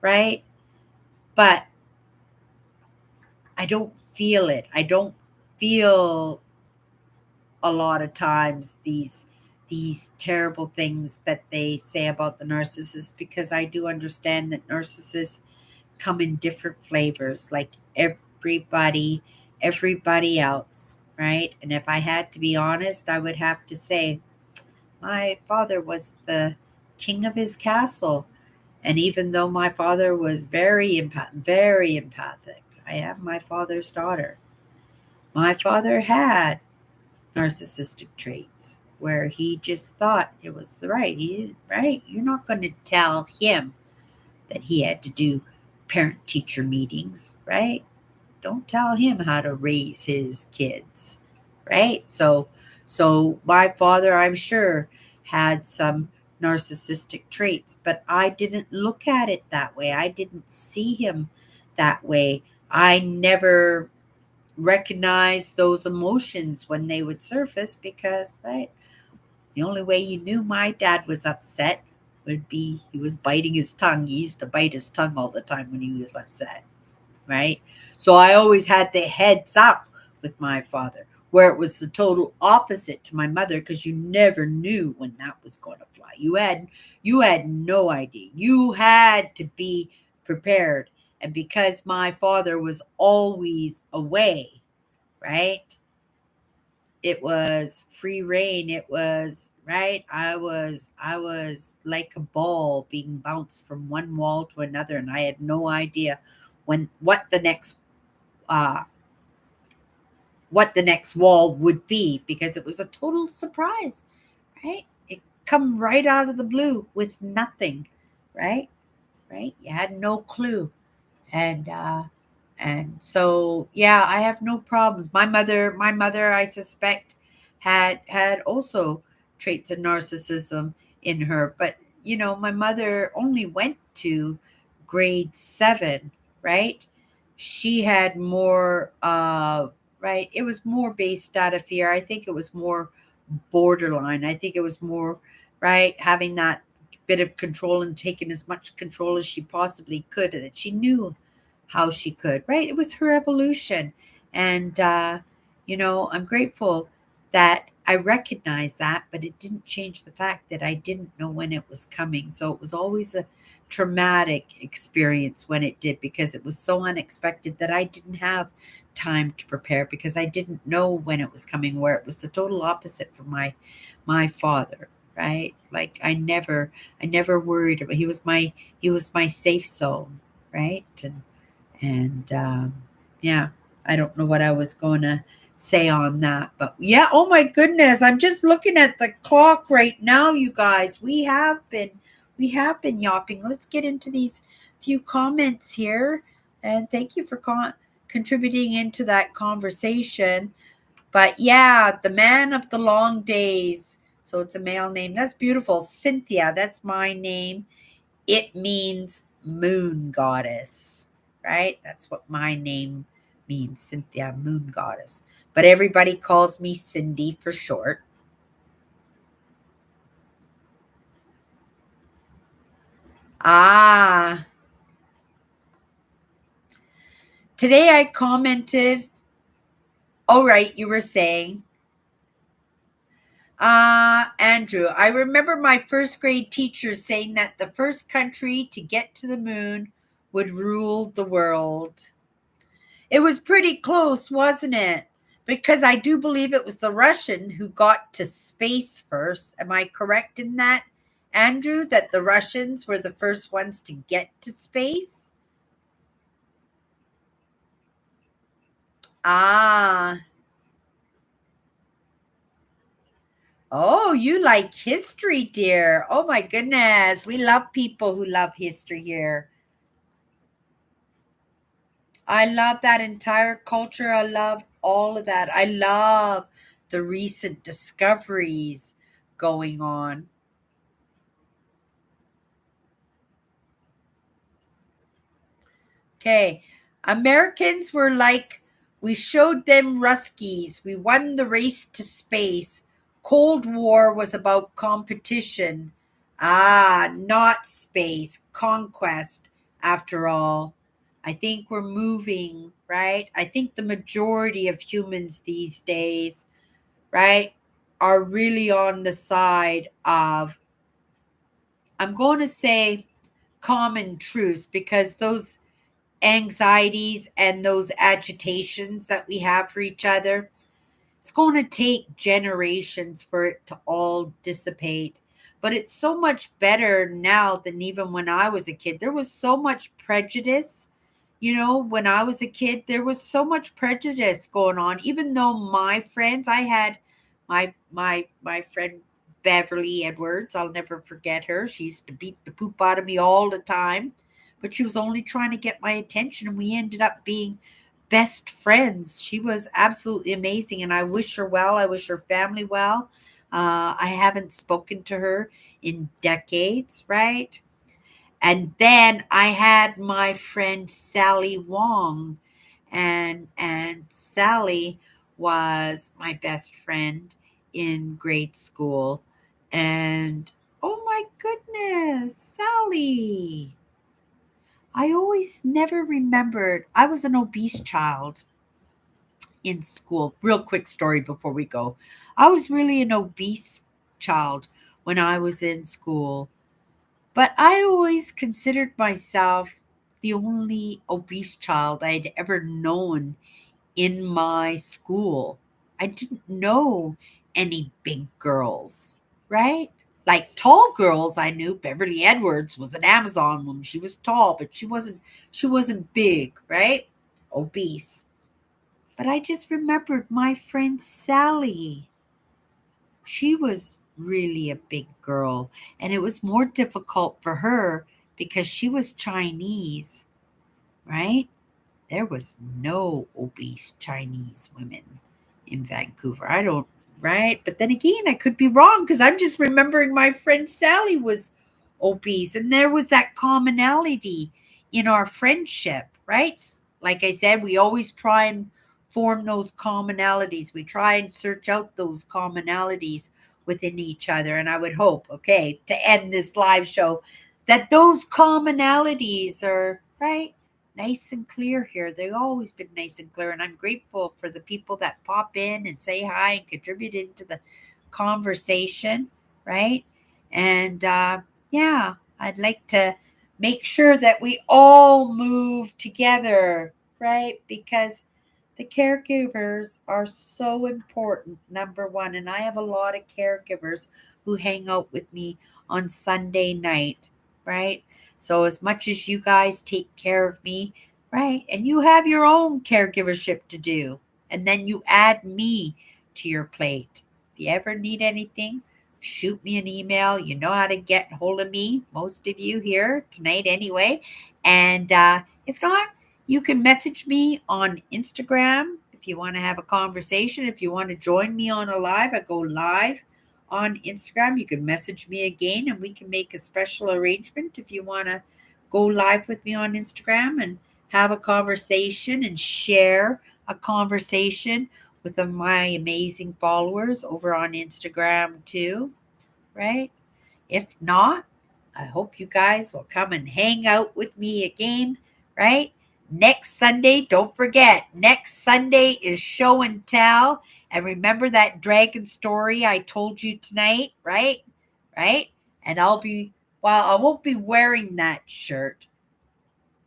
right? But I don't feel it. I don't feel a lot of times these terrible things that they say about the narcissist, because I do understand that narcissists come in different flavors like everybody else, right? And if I had to be honest, I would have to say my father was the king of his castle. And even though my father was very empathic, I am my father's daughter. My father had narcissistic traits where he just thought it was the right. You're not going to tell him that he had to do parent teacher meetings, right? Don't tell him how to raise his kids, right? So my father, I'm sure, had some narcissistic traits, but I didn't look at it that way. I didn't see him that way. I never recognize those emotions when they would surface because, right, the only way you knew my dad was upset would be he was biting his tongue. He used to bite his tongue all the time when he was upset, right? So I always had the heads up with my father, where it was the total opposite to my mother because you never knew when that was going to fly. You had no idea. You had to be prepared. And because my father was always away, right? It was free reign. It was right. I was like a ball being bounced from one wall to another, and I had no idea when uh what the next wall would be because it was a total surprise, right? It come right out of the blue with nothing, right? Right? You had no clue. And And so, yeah, I have no problems. My mother, I suspect, had also traits of narcissism in her. But my mother only went to grade 7, right? She had more, right? It was more based out of fear. I think it was more borderline. I think it was more, right, having that bit of control and taking as much control as she possibly could, and that she knew how she could, right? It was her evolution. And, I'm grateful that I recognized that, but it didn't change the fact that I didn't know when it was coming. So it was always a traumatic experience when it did, because it was so unexpected that I didn't have time to prepare, because I didn't know when it was coming, where it was the total opposite for my father, right? Like I never worried about, he was my safe zone, right? And yeah, I don't know what I was going to say on that, but yeah, oh my goodness, I'm just looking at the clock right now, you guys. We have been yapping. Let's get into these few comments here, and thank you for contributing into that conversation. But yeah, the man of the long days. So it's a male name. That's beautiful. Cynthia, that's my name. It means moon goddess, right? That's what my name means, Cynthia, moon goddess. But everybody calls me Cindy for short. Ah, today I commented. Oh, right, you were saying. Andrew, I remember my first grade teacher saying that the first country to get to the moon would rule the world. It was pretty close, wasn't it? Because I do believe it was the Russian who got to space first. Am I correct in that, Andrew, that the Russians were the first ones to get to space? Ah. Oh, you like history, dear. Oh my goodness. We love people who love history here. I love that entire culture. I love all of that. I love the recent discoveries going on. Okay. Americans were like, we showed them Ruskies. We won the race to space. Cold War was about competition. Ah, not space, conquest, after all. I think we're moving, right? I think the majority of humans these days, right, are really on the side of, I'm going to say, common truths, because those anxieties and those agitations that we have for each other, it's going to take generations for it to all dissipate. But it's so much better now than even when I was a kid. There was so much prejudice. When I was a kid, there was so much prejudice going on. Even though my friends, I had my friend Beverly Edwards, I'll never forget her. She used to beat the poop out of me all the time, but she was only trying to get my attention, and we ended up being best friends. She was absolutely amazing, and I wish her well. I wish her family well. I haven't spoken to her in decades, right? And then I had my friend Sally Wong, and Sally was my best friend in grade school. And oh my goodness, Sally. I always never remembered I was an obese child in school. Real quick story before we go. I was really an obese child when I was in school, but I always considered myself the only obese child I'd ever known in my school. I didn't know any big girls, right? Like tall girls, I knew Beverly Edwards was an Amazon woman. She was tall, but she wasn't big, right? Obese. But I just remembered my friend Sally. She was really a big girl, and it was more difficult for her because she was Chinese, right? there was no obese Chinese women in Vancouver. I don't, right? But then again, I could be wrong because I'm just remembering my friend Sally was obese and there was that commonality in our friendship, right? Like I said, we always try and form those commonalities. We try and search out those commonalities within each other. And I would hope, okay, to end this live show, that those commonalities are, right, nice and clear here. They've always been nice and clear. And I'm grateful for the people that pop in and say hi and contribute into the conversation, right? And yeah, I'd like to make sure that we all move together, right? Because the caregivers are so important, number one. And I have a lot of caregivers who hang out with me on Sunday night, right? So, as much as you guys take care of me, right, and you have your own caregivership to do, and then you add me to your plate. If you ever need anything, shoot me an email. You know how to get hold of me, most of you here tonight, anyway. And if not, you can message me on Instagram if you want to have a conversation. If you want to join me on a live, I go live on Instagram. You can message me again and we can make a special arrangement if you want to go live with me on Instagram and have a conversation and share a conversation with my amazing followers over on Instagram too, right? If not, I hope you guys will come and hang out with me again, right? Next Sunday, don't forget, next Sunday is show and tell. And remember that dragon story I told you tonight, right? Right? And well, I won't be wearing that shirt.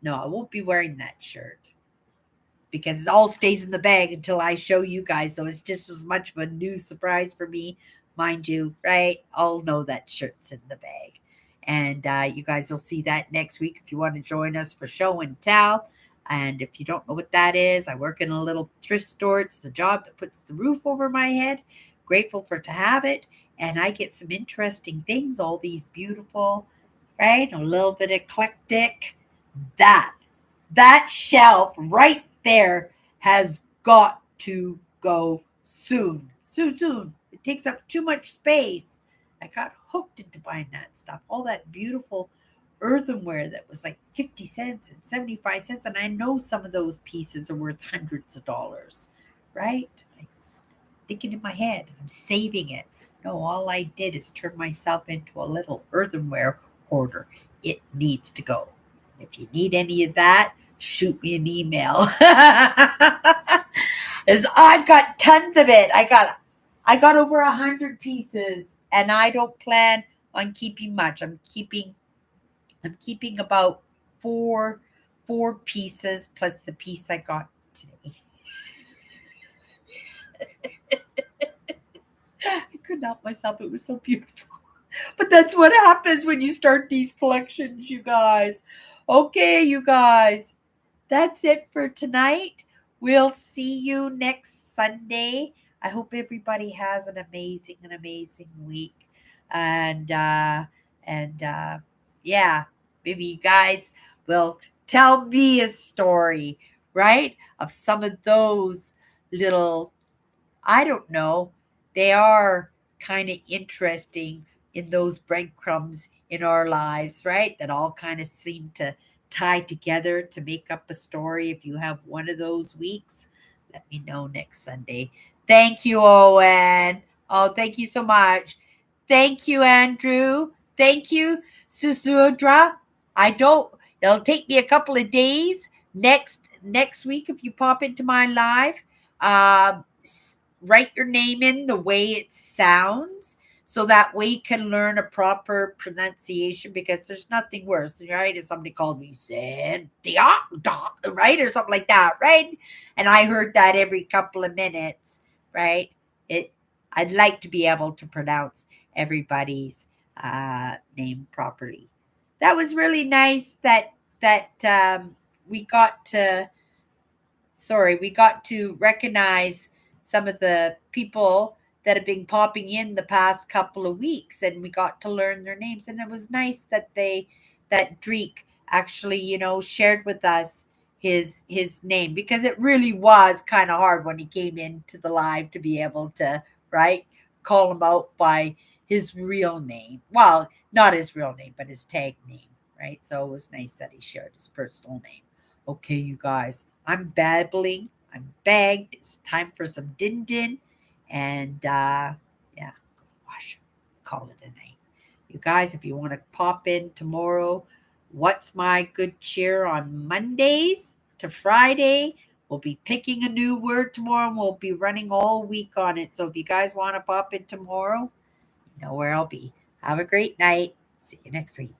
No, I won't be wearing that shirt because it all stays in the bag until I show you guys. So it's just as much of a new surprise for me, mind you, right? I'll know that shirt's in the bag. And you guys will see that next week if you want to join us for show and tell. And if you don't know what that is, I work in a little thrift store. It's the job that puts the roof over my head. Grateful for to have it. And I get some interesting things, all these beautiful, right? A little bit eclectic. That that shelf right there has got to go soon. Soon, soon. It takes up too much space. I got hooked into buying that stuff. All that beautiful earthenware that was like 50 cents and 75 cents. And I know some of those pieces are worth hundreds of dollars, right? I was thinking in my head, I'm saving it. No, all I did is turn myself into a little earthenware hoarder. It needs to go. If you need any of that, shoot me an email. As I've got tons of it. I got over 100 pieces, and I don't plan on keeping much. I'm keeping about four pieces plus the piece I got today. I couldn't help myself. It was so beautiful. But that's what happens when you start these collections, you guys. Okay, you guys. That's it for tonight. We'll see you next Sunday. I hope everybody has an amazing week. And yeah, maybe you guys will tell me a story, right? Of some of those little, I don't know, they are kind of interesting in those breadcrumbs in our lives, right? That all kind of seem to tie together to make up a story. If you have one of those weeks, let me know next Sunday. Thank you, Owen. Oh, thank you so much. Thank you, Andrew. Thank you, Susudra. I don't, it'll take me a couple of days next week if you pop into my live. Um, Write your name in the way it sounds so that way you can learn a proper pronunciation because there's nothing worse, right? If somebody calls me Cynthia, right? Or something like that, right? And I heard that every couple of minutes, right? I'd like to be able to pronounce everybody's name properly. That was really nice that we got to we got to recognize some of the people that have been popping in the past couple of weeks and we got to learn their names and it was nice that Dreek actually shared with us his name, because it really was kind of hard when he came into the live to be able to, right, call him out by his real name. Well, not his real name, but his tag name, right? So it was nice that he shared his personal name. Okay, you guys, I'm babbling. I'm bagged. It's time for some din din. And yeah, gosh, call it a night. You guys, if you want to pop in tomorrow, what's my good cheer on Mondays to Friday? We'll be picking a new word tomorrow and we'll be running all week on it. So if you guys want to pop in tomorrow, you know where I'll be. Have a great night. See you next week.